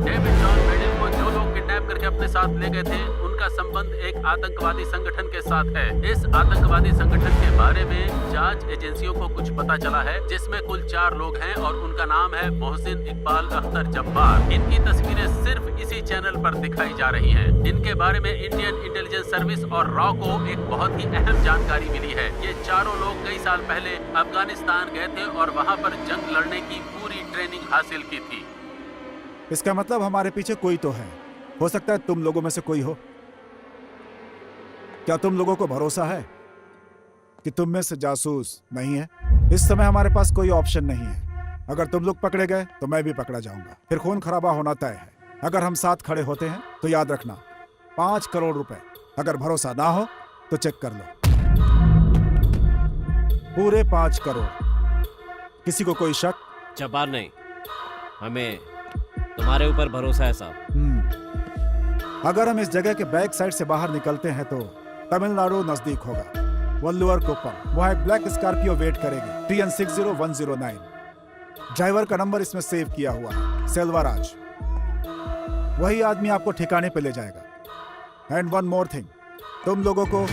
S8: डेविड जॉन मेडिन को जो लोग किडनैप करके अपने साथ ले गए थे उनका संबंध एक आतंकवादी संगठन के साथ है। इस आतंकवादी संगठन के बारे में जांच एजेंसियों को कुछ पता चला है, जिसमें कुल 4 लोग हैं और उनका नाम है मोहसिन इकबाल अख्तर जब्बार। इनकी तस्वीरें सिर्फ इसी चैनल पर दिखाई जा रही हैं। इनके बारे में इंडियन इंटेलिजेंस सर्विस और रॉ को एक बहुत ही अहम जानकारी मिली है। ये चारों लोग कई साल पहले अफगानिस्तान गए थे और वहाँ पर जंग लड़ने की पूरी ट्रेनिंग हासिल की थी।
S6: इसका मतलब हमारे पीछे कोई तो है। हो सकता है तुम लोगों में से कोई हो। क्या तुम लोगों को भरोसा है कि तुम में से जासूस नहीं है? इस समय हमारे पास कोई ऑप्शन नहीं है। अगर तुम लोग पकड़े गए तो मैं भी पकड़ा जाऊंगा, फिर खून खराबा होना तय है। अगर हम साथ खड़े होते हैं तो याद रखना, 5 करोड़ रुपए। अगर भरोसा ना हो तो चेक कर लो, पूरे 5 करोड़। किसी को कोई शक?
S7: जब्बार नहीं, हमें तुम्हारे ऊपर भरोसा है साहब।
S6: अगर हम इस जगह के बैक साइड से बाहर निकलते हैं तो तमिलनाडु नजदीक होगा, वल्लुवर कोप्पम। वहां एक ब्लैक स्कॉर्पियो वेट करेगी, TN60109। ड्राइवर का नंबर इसमें सेव किया हुआ है, सेल्वाराज। वही आदमी आपको ठिकाने पे ले जाएगा। एंड वन मोर थिंग, तुम लोगों को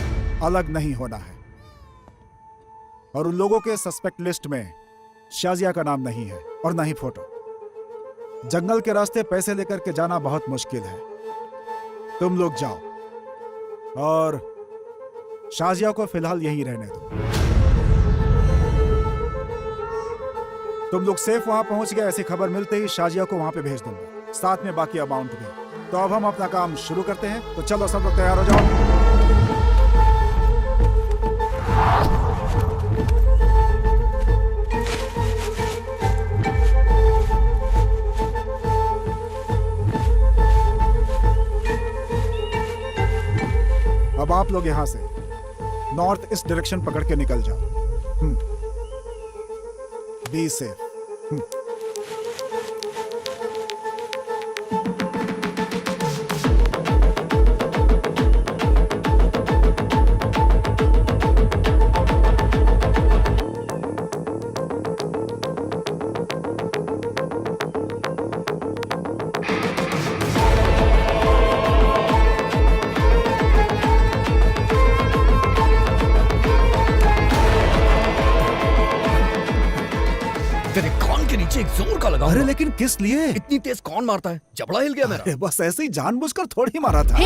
S6: अलग नहीं होना है। और उन लोगों के सस्पेक्ट लिस्ट में शाजिया का नाम नहीं है और ना ही फोटो। जंगल के रास्ते पैसे लेकर के जाना बहुत मुश्किल है। तुम लोग जाओ और शाजिया को फिलहाल यहीं रहने दो। तुम लोग सेफ वहां पहुंच गए, ऐसी खबर मिलते ही शाजिया को वहां पे भेज दूंगा, साथ में बाकी अमाउंट भी। तो अब हम अपना काम शुरू करते हैं। तो चलो सब लोग तैयार हो जाओ। अब आप लोग यहां से नॉर्थ ईस्ट डायरेक्शन पकड़ के निकल जाओ। Be safe.
S14: तेरे कान के नीचे एक जोर का लगा।
S6: अरे लेकिन किस लिए?
S14: इतनी तेज कौन मारता है? जबड़ा हिल गया मेरा।
S6: बस ऐसे ही जानबूझकर थोड़ी मारा था।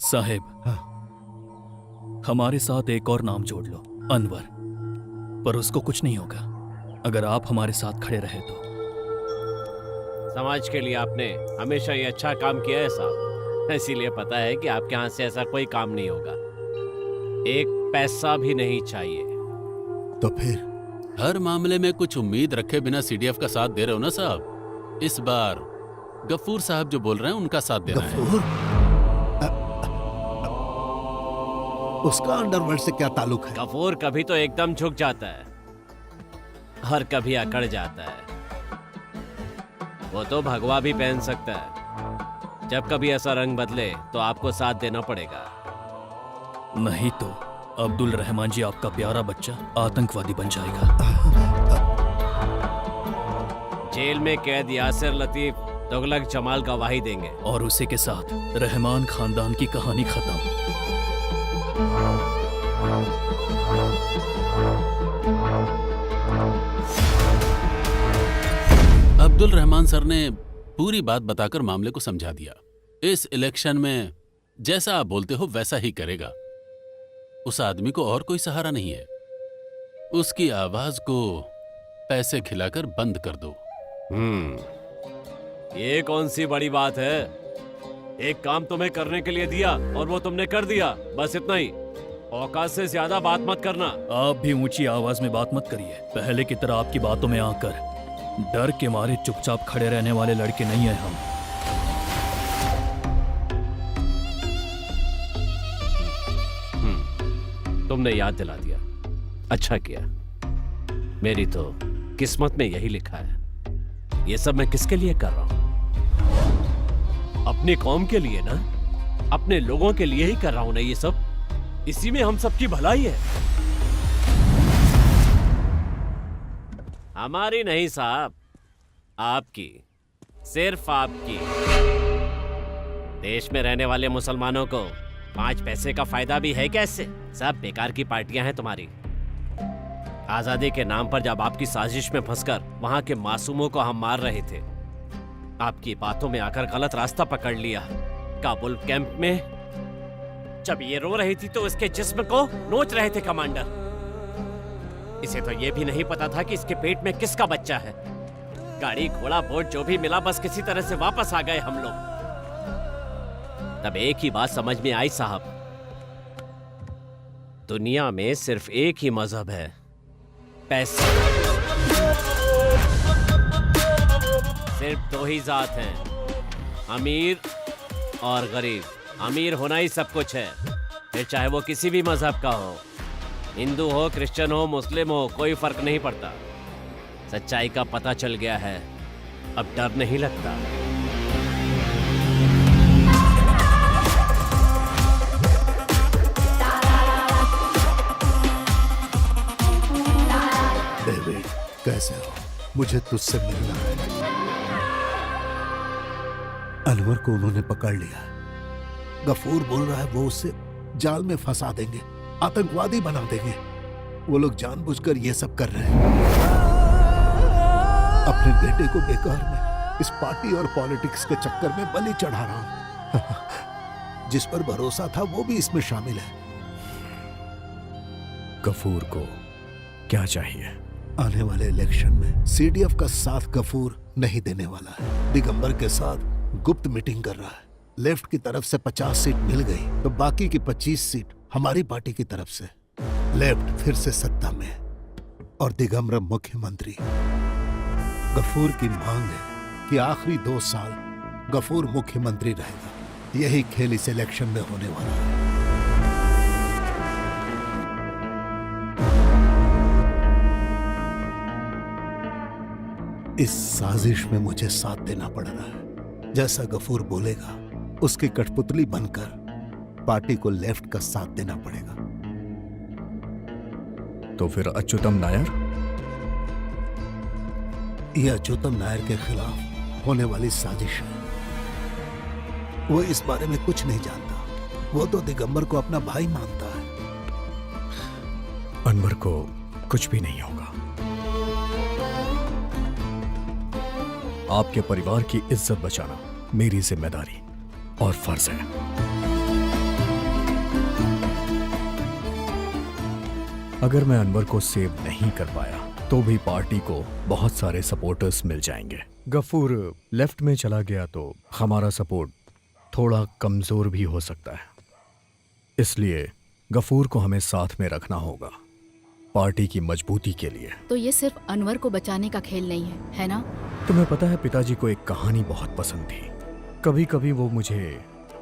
S1: साहेब, हमारे साथ एक और नाम जोड़ लो, अनवर। पर उसको कुछ नहीं होगा। अगर आप हमारे साथ खड़े रहे तो।
S7: समाज के लिए आपने हमेशा ये अच्छा काम किया है साहब, इसीलिए पता है कि आपके हाथ से ऐसा कोई काम नहीं होगा। एक पैसा भी नहीं चाहिए।
S12: तो फिर
S8: हर मामले में कुछ उम्मीद रखे बिना सीडीएफ का साथ दे रहे हो ना साहब। इस बार गफूर साहब जो बोल रहे हैं उनका साथ देना है।
S4: उसका अंडरवर्ल्ड से क्या ताल्लुक है?
S7: गफूर कभी तो एकदम झुक जाता है और कभी अकड़ जाता है। वो तो भगवा भी पहन सकता है। जब कभी ऐसा रंग बदले तो आपको साथ देना पड़ेगा।
S1: नहीं तो अब्दुल रहमान जी आपका प्यारा बच्चा आतंकवादी बन जाएगा।
S7: जेल में कैद यासिर लतीफ तुगलक जमाल गवाही देंगे
S1: और उसी के साथ रहमान खानदान की कहानी खत्म।
S8: अब्दुल रहमान सर ने पूरी बात बताकर मामले को समझा दिया। इस इलेक्शन में जैसा आप बोलते हो वैसा ही करेगा। उस आदमी को और कोई सहारा नहीं है। उसकी आवाज को पैसे खिलाकर बंद कर दो।
S7: ये कौन सी बड़ी बात है? एक काम तुम्हें करने के लिए दिया और वो तुमने कर दिया, बस इतना ही। औकात से ज्यादा बात मत करना।
S1: आप भी ऊंची आवाज में बात मत करिए। पहले की तरह आपकी बातों में आकर डर के मारे चुपचाप खड़े रहने वाले लड़के नहीं हैं हम।
S7: तुमने याद दिला दिया, अच्छा किया। मेरी तो किस्मत में यही लिखा है। ये सब मैं किसके लिए कर रहा हूं? अपनी कौम के लिए ना, अपने लोगों के लिए ही कर रहा हूं ना ये सब। इसी में हम सबकी भलाई है। हमारी नहीं साहब, आपकी, सिर्फ आपकी। देश में रहने वाले मुसलमानों को 5 पैसे का फायदा भी है कैसे? सब बेकार की पार्टियां हैं तुम्हारी। आजादी के नाम पर जब आपकी साजिश में फंसकर वहां के मासूमों को हम मार रहे थे, आपकी बातों में आकर गलत रास्ता पकड़ लिया। काबुल कैंप में जब ये रो रही थी तो इसके जिस्म को नोच रहे थे कमांडर। इसे तो ये भी नहीं पता था कि इसके पेट में किसका बच्चा है। गाड़ी घोड़ा बोट जो भी मिला, बस किसी तरह से वापस आ गए हम लोग। तब एक ही बात समझ में आई साहब, दुनिया में सिर्फ एक ही मजहब है, पैसे। सिर्फ 2 ही जात हैं, अमीर और गरीब। अमीर होना ही सब कुछ है, फिर चाहे वो किसी भी मजहब का हो, हिंदू हो, क्रिश्चियन हो, मुस्लिम हो, कोई फर्क नहीं पड़ता। सच्चाई का पता चल गया है, अब डर नहीं लगता।
S4: डेविड, कैसे हो? मुझे तुझसे मिलना है। अनवर को उन्होंने पकड़ लिया। गफूर बोल रहा है वो उसे जाल में फंसा देंगे, आतंकवादी बना देंगे। वो लोग जानबूझकर ये सब कर रहे हैं। अपने बेटे को बेकार में इस पार्टी और पॉलिटिक्स के चक्कर में बलि चढ़ा रहा हूं। जिस पर भरोसा था वो भी इसमें शामिल है।
S15: गफूर को क्या चाहिए?
S4: आने वाले इलेक्शन में सीडीएफ का साथ गफूर नहीं देने वाला है। दिगंबर के साथ गुप्त मीटिंग कर रहा है। लेफ्ट की तरफ से 50 सीट मिल गई तो बाकी की 25 सीट हमारी पार्टी की तरफ से। लेफ्ट फिर से सत्ता में और दिगंबर मुख्यमंत्री। गफूर की मांग है कि आखिरी 2 साल गफूर मुख्यमंत्री रहेगा। यही खेल इस इलेक्शन में होने वाला है। इस साजिश में मुझे साथ देना पड़ रहा है। जैसा गफूर बोलेगा उसकी कठपुतली बनकर पार्टी को लेफ्ट का साथ देना पड़ेगा।
S15: तो फिर अच्युतम नायर?
S4: यह अच्युतम नायर के खिलाफ होने वाली साजिश है। वो इस बारे में कुछ नहीं जानता। वो तो दिगंबर को अपना भाई मानता है।
S15: अनवर को कुछ भी नहीं होगा। आपके परिवार की इज्जत बचाना मेरी जिम्मेदारी और फर्ज है। अगर मैं अनवर को सेव नहीं कर पाया तो तो भी पार्टी को बहुत सारे सपोर्टर्स मिल जाएंगे। गफूर लेफ्ट में चला गया तो हमारा सपोर्ट थोड़ा कमजोर भी हो सकता है, इसलिए गफूर को हमें साथ में रखना होगा पार्टी की मजबूती के लिए।
S3: तो ये सिर्फ अनवर को बचाने का खेल नहीं है ना?
S15: तुम्हें पता है पिताजी को एक कहानी बहुत पसंद थी। कभी कभी वो मुझे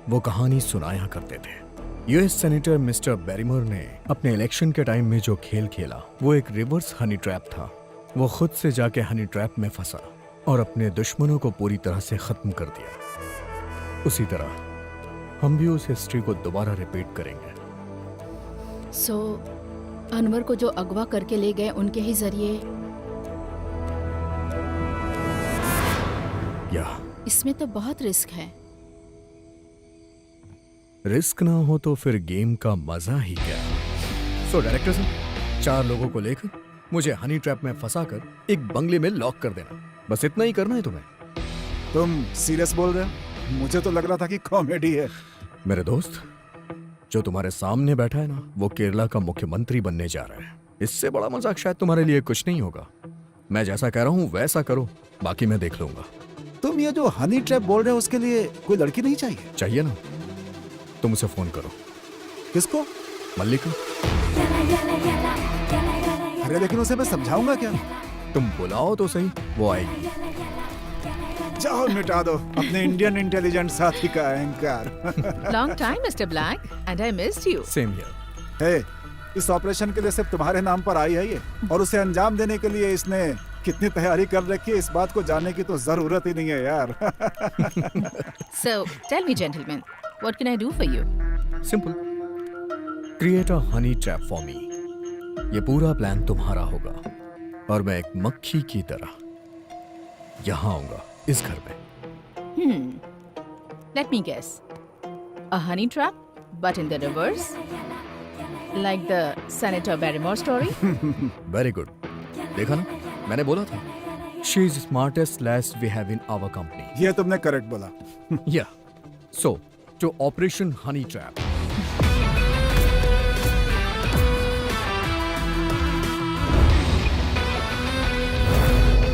S15: वो कहानी सुनाया करते थे। यूएस सेनेटर मिस्टर बैरिमोर ने अपने इलेक्शन के टाइम में जो खेल खेला वो एक रिवर्स हनी ट्रैप था। वो खुद से जाके हनी ट्रैप में फंसा और अपने दुश्मनों को पूरी तरह से खत्म कर दिया। उसी तरह हम भी उस हिस्ट्री को दोबारा रिपीट करेंगे।
S3: सो अनवर को जो अगवा करके ले गए उनके ही जरिए।
S15: या
S3: इसमें तो बहुत रिस्क है।
S15: रिस्क ना हो तो फिर गेम का मजा ही क्या। सो डायरेक्टर साहब, 4 लोगों को लेकर मुझे हनी ट्रैप में फंसाकर एक बंगले में लॉक कर देना, बस इतना ही करना है तुम्हें।
S6: तुम सीरियस बोल रहे हो? मुझे तो लग रहा था कि कॉमेडी है।
S15: मेरे दोस्त, जो तुम्हारे सामने बैठा है ना, वो केरला का मुख्यमंत्री बनने जा रहा है। इससे बड़ा मजाक शायद तुम्हारे लिए कुछ नहीं होगा। मैं जैसा कह रहा हूँ वैसा करो, बाकी मैं देख लूंगा।
S6: तुम ये जो हनी ट्रैप बोल रहे हो उसके लिए कोई लड़की नहीं चाहिए?
S15: चाहिए ना, तुम उसे फोन करो।
S6: किसको?
S15: मल्लिका।
S6: अरे लेकिन उसे मैं समझाऊंगा क्या?
S15: तुम बुलाओ तो सही, वो आएगी।
S6: जाओ मिटा दो अपने इंडियन इंटेलिजेंस साथी का अहंकार।
S18: Long time Mister Black and I missed you.
S15: Same here.
S6: Hey, इस ऑपरेशन के लिए सिर्फ तुम्हारे नाम पर आई है ये, और उसे अंजाम देने के लिए इसने कितनी तैयारी कर रखी है, इस बात को जानने की तो जरूरत ही नहीं है यार।
S18: So tell me gentlemen, what can I do for you?
S15: Simple, create a honey trap for me. ये पूरा प्लान तुम्हारा होगा और मैं एक मक्खी की तरह यहाँ आऊंगा इस घर में।
S18: Let me guess. A honey trap, but in the reverse? Like the Senator Barrymore story?
S15: Very good. देखा ना, मैंने बोला था। She is smartest lass we have in our company.
S6: ये तुमने करेक्ट बोला।
S15: Yeah. So, to Operation Honey Trap.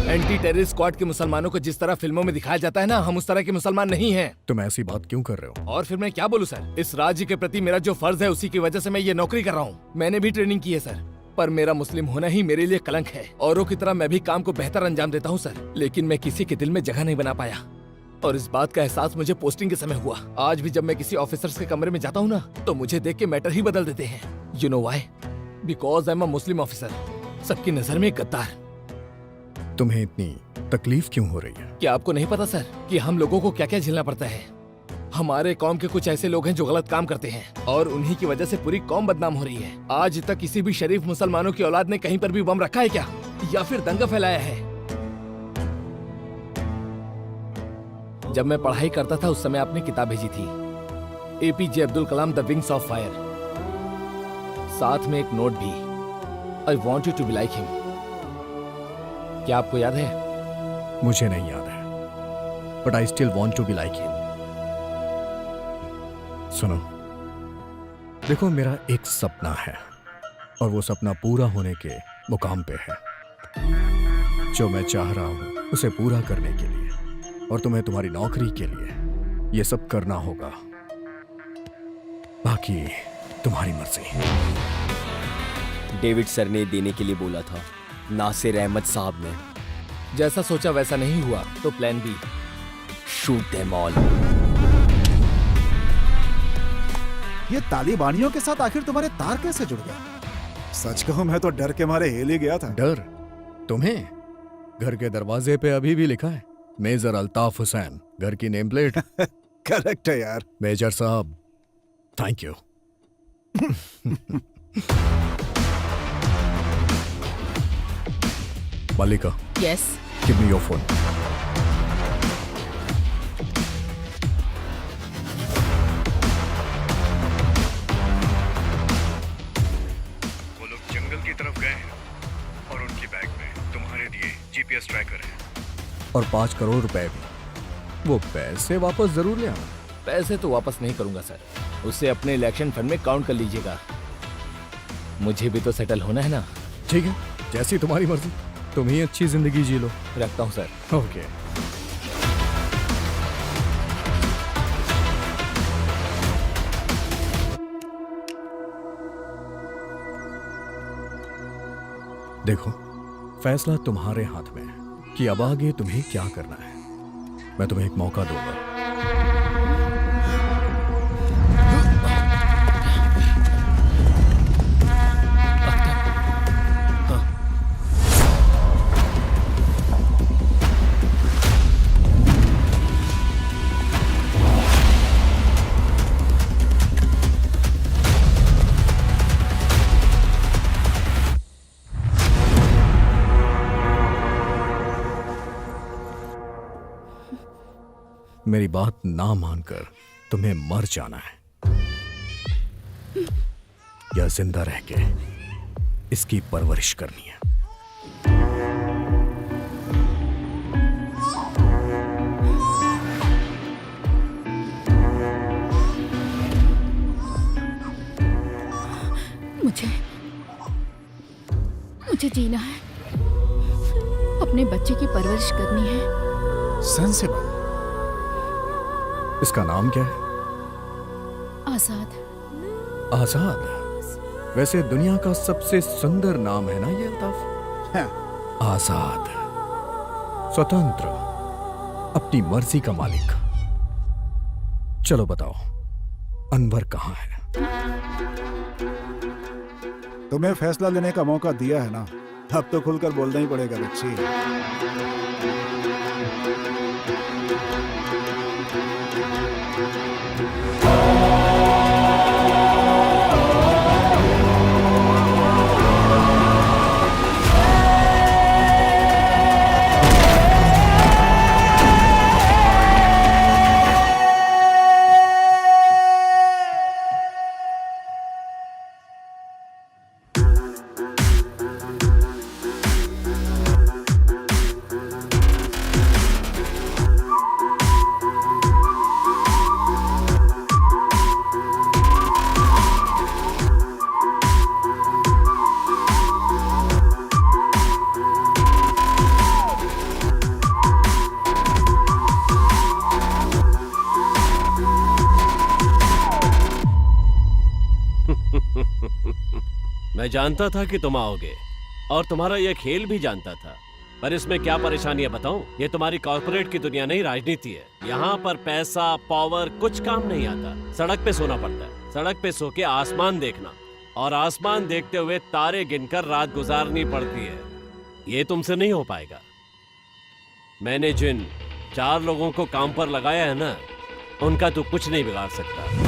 S14: Anti terrorist squad के मुसलमानों को जिस तरह फिल्मों में दिखाया जाता है ना, हम उस तरह के मुसलमान नहीं हैं।
S15: तुम ऐसी बात क्यों कर रहे हो?
S14: और फिर मैं क्या बोलूं सर? इस राज्य के प्रति मेरा जो फर्ज है उसी की वजह से मैं ये नौकरी कर रहा हूँ। मैंने भी ट्रेनिंग की है सर, पर मेरा मुस्लिम होना ही मेरे लिए कलंक है। औरों की तरह मैं भी काम को बेहतर अंजाम देता हूँ सर, लेकिन मैं किसी के दिल में जगह नहीं बना पाया। और इस बात का एहसास मुझे पोस्टिंग के समय हुआ। आज भी जब मैं किसी ऑफिसर्स के कमरे में जाता हूँ ना, तो मुझे देख के मैटर ही बदल देते हैं। You know why? Because I am a Muslim officer. सबकी नजर में गद्दार।
S15: तुम्हें इतनी तकलीफ क्यों हो रही है?
S14: क्या आपको नहीं पता सर कि हम लोगों को क्या क्या झेलना पड़ता है? हमारे कौम के कुछ ऐसे लोग हैं जो गलत काम करते हैं और उन्हीं की वजह से पूरी कौम बदनाम हो रही है। आज तक किसी भी शरीफ मुसलमानों की औलाद ने कहीं पर भी बम रखा है क्या, या फिर दंगा फैलाया है? जब मैं पढ़ाई करता था उस समय आपने किताब भेजी थी, APJ Abdul Kalam the wings of fire, साथ में एक नोट भी, I want you to be like him. क्या आपको याद है?
S15: मुझे नहीं याद है, but I still want to be like him. सुनो, देखो मेरा एक सपना है और वो सपना पूरा होने के मुकाम पे है। जो मैं चाह रहा हूं उसे पूरा करने के लिए और तुम्हें तुम्हारी नौकरी के लिए ये सब करना होगा। बाकी तुम्हारी मर्जी।
S16: डेविड सर ने देने के लिए बोला था, नासिर अहमद साहब ने।
S14: जैसा सोचा वैसा नहीं हुआ तो plan B,
S16: shoot them all.
S6: ये तालिबानियों के साथ आखिर तुम्हारे तार कैसे जुड़ गए? सच कहूं मैं तो डर के मारे हिल ही गया था।
S15: डर? तुम्हें? घर के दरवाजे पे अभी भी लिखा है मेजर अल्ताफ हुसैन, घर की नेम प्लेट।
S6: करेक्ट है यार।
S15: मेजर साहब, thank you. Malika.
S18: Yes.
S15: Give me your phone.
S17: वो लोग जंगल की तरफ गए हैं और उनकी बैग में तुम्हारे दिए जीपीएस ट्रैकर है।
S15: और 5 करोड़ रुपए भी। वो पैसे वापस जरूर ले आना।
S14: पैसे तो वापस नहीं करूंगा सर, उसे अपने इलेक्शन फंड में काउंट कर लीजिएगा। मुझे भी तो सेटल होना है ना।
S15: ठीक है, जैसी तुम्हारी मर्जी। तुम ही अच्छी जिंदगी जी लो।
S14: रखता हूँ सर।
S15: ओके। देखो, फैसला तुम्हारे हाथ में है कि अब आगे तुम्हें क्या करना है। मैं तुम्हें एक मौका दूंगा। मेरी बात ना मानकर तुम्हें मर जाना है या जिंदा रह के इसकी परवरिश करनी है।
S3: मुझे जीना है, अपने बच्चे की परवरिश करनी है।
S6: सेंसिबल।
S15: इसका नाम क्या है?
S3: आजाद।
S15: आजाद? वैसे दुनिया का सबसे सुंदर नाम है ना ये अल्ताफ? आजाद, स्वतंत्र, अपनी मर्जी का मालिक। चलो बताओ, अनवर कहाँ है?
S6: तुम्हें फैसला लेने का मौका दिया है ना, अब तो खुलकर बोलना ही पड़ेगा बच्ची।
S7: मैं जानता था कि तुम आओगे और तुम्हारा यह खेल भी जानता था, पर इसमें क्या परेशानी है बताऊं? ये तुम्हारी कॉर्पोरेट की दुनिया नहीं, राजनीति है। यहाँ पर पैसा पावर कुछ काम नहीं आता। सड़क पे सोना पड़ता है, सड़क पे सो के आसमान देखना और आसमान देखते हुए तारे गिनकर रात गुजारनी पड़ती है। ये तुमसे नहीं हो पाएगा। मैंने जिन 4 लोगों को काम पर लगाया है ना, उनका तू कुछ नहीं बिगाड़ सकता।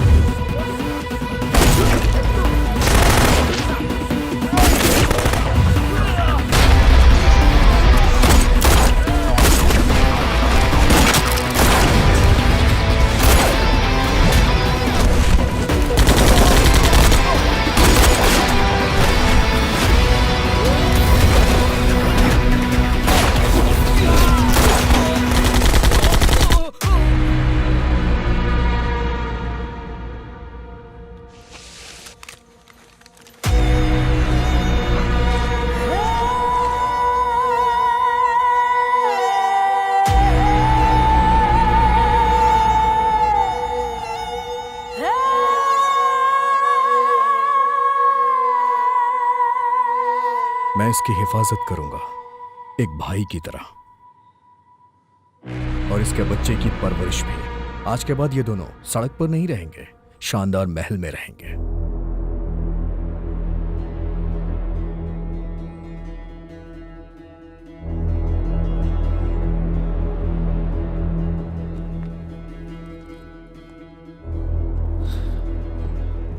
S15: मैं इसकी हिफाजत करूंगा एक भाई की तरह, और इसके बच्चे की परवरिश भी। आज के बाद ये दोनों सड़क पर नहीं रहेंगे, शानदार महल में रहेंगे।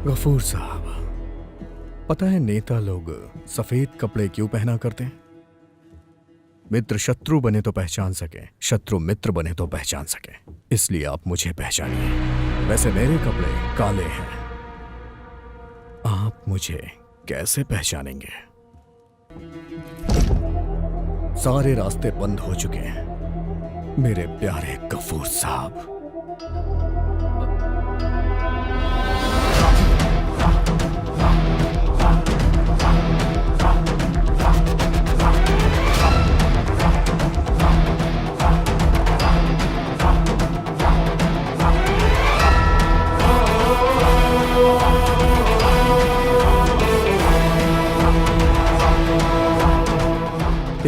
S15: गफूर साहब, पता है नेता लोग सफेद कपड़े क्यों पहना करते हैं? मित्र शत्रु बने तो पहचान सके, शत्रु मित्र बने तो पहचान सके, इसलिए आप मुझे पहचानिए। वैसे मेरे कपड़े काले हैं, आप मुझे कैसे पहचानेंगे? सारे रास्ते बंद हो चुके हैं मेरे प्यारे गफूर साहब।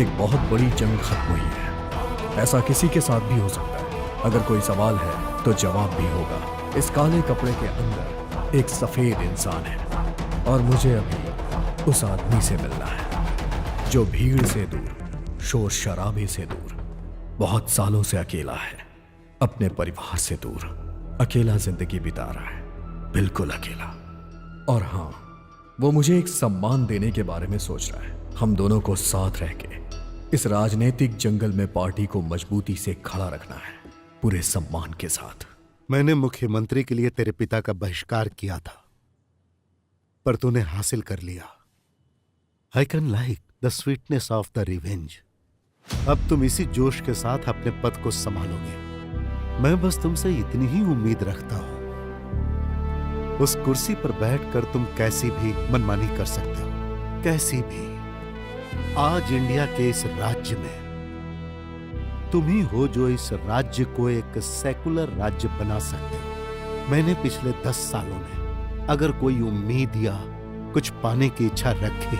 S15: एक बहुत बड़ी जंग खत्म हुई है। ऐसा किसी के साथ भी हो सकता है। अगर कोई सवाल है तो जवाब भी होगा। इस काले कपड़े के अंदर एक सफेद इंसान है और मुझे अभी उस आदमी से मिलना है जो भीड़ से दूर, शोर शराबे से दूर, बहुत सालों से अकेला है, अपने परिवार से दूर अकेला जिंदगी बिता रहा है, बिल्कुल अकेला। और हाँ, वो मुझे एक सम्मान देने के बारे में सोच रहा है। हम दोनों को साथ रह के इस राजनीतिक जंगल में पार्टी को मजबूती से खड़ा रखना है, पूरे सम्मान के साथ।
S4: मैंने मुख्यमंत्री के लिए तेरे पिता का बहिष्कार किया था, पर तूने हासिल कर लिया। I can like the sweetness of the revenge. अब तुम इसी जोश के साथ अपने पद को संभालोगे। मैं बस तुमसे इतनी ही उम्मीद रखता हूं। उस कुर्सी पर बैठकर तुम कैसी भी मनमानी कर सकते हो, कैसी भी। आज इंडिया के इस राज्य में तुम ही हो जो इस राज्य को एक सेकुलर राज्य बना सकते हो। मैंने पिछले 10 सालों में अगर कोई उम्मीद या कुछ पाने की इच्छा रखी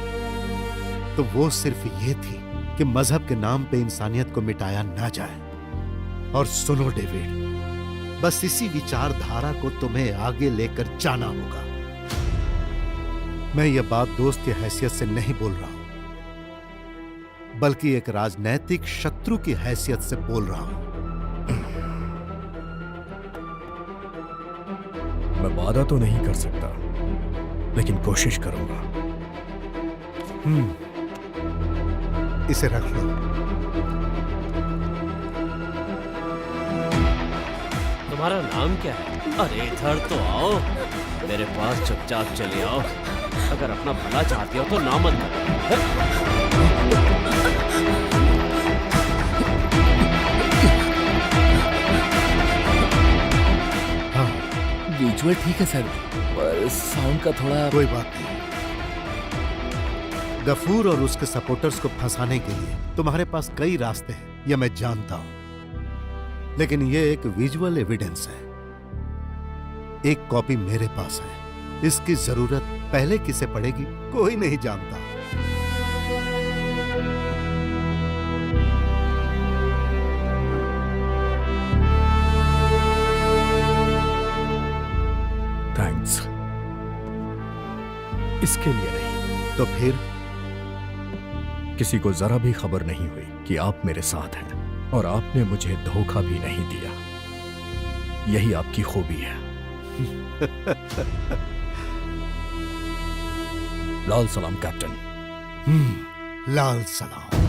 S4: तो वो सिर्फ ये थी कि मजहब के नाम पे इंसानियत को मिटाया ना जाए। और सुनो डेविड, बस इसी विचारधारा को तुम्हें आगे लेकर जाना होगा। मैं ये बात दोस्त की हैसियत से नहीं बोल रहा हूं, बल्कि एक राजनैतिक शत्रु की हैसियत से बोल रहा हूं।
S15: मैं वादा तो नहीं कर सकता, लेकिन कोशिश करूंगा।
S4: इसे रख लो।
S7: तुम्हारा नाम क्या है? अरे इधर तो आओ, मेरे पास चुपचाप चले आओ। अगर अपना भला चाहती हो तो ना मत करो।
S14: विजुअल ठीक है सर, पर साउंड का थोड़ा।
S4: कोई बात नहीं। गफूर और उसके सपोर्टर्स को फंसाने के लिए तुम्हारे पास कई रास्ते हैं, यह मैं जानता हूं, लेकिन यह एक विजुअल एविडेंस है। एक कॉपी मेरे पास है। इसकी जरूरत पहले किसे पड़ेगी कोई नहीं जानता।
S15: थैंक्स। इसके लिए नहीं
S4: तो फिर
S15: किसी को जरा भी खबर नहीं हुई कि आप मेरे साथ हैं और आपने मुझे धोखा भी नहीं दिया। यही आपकी खूबी है।
S4: लाल सलाम कैप्टन। लाल सलाम।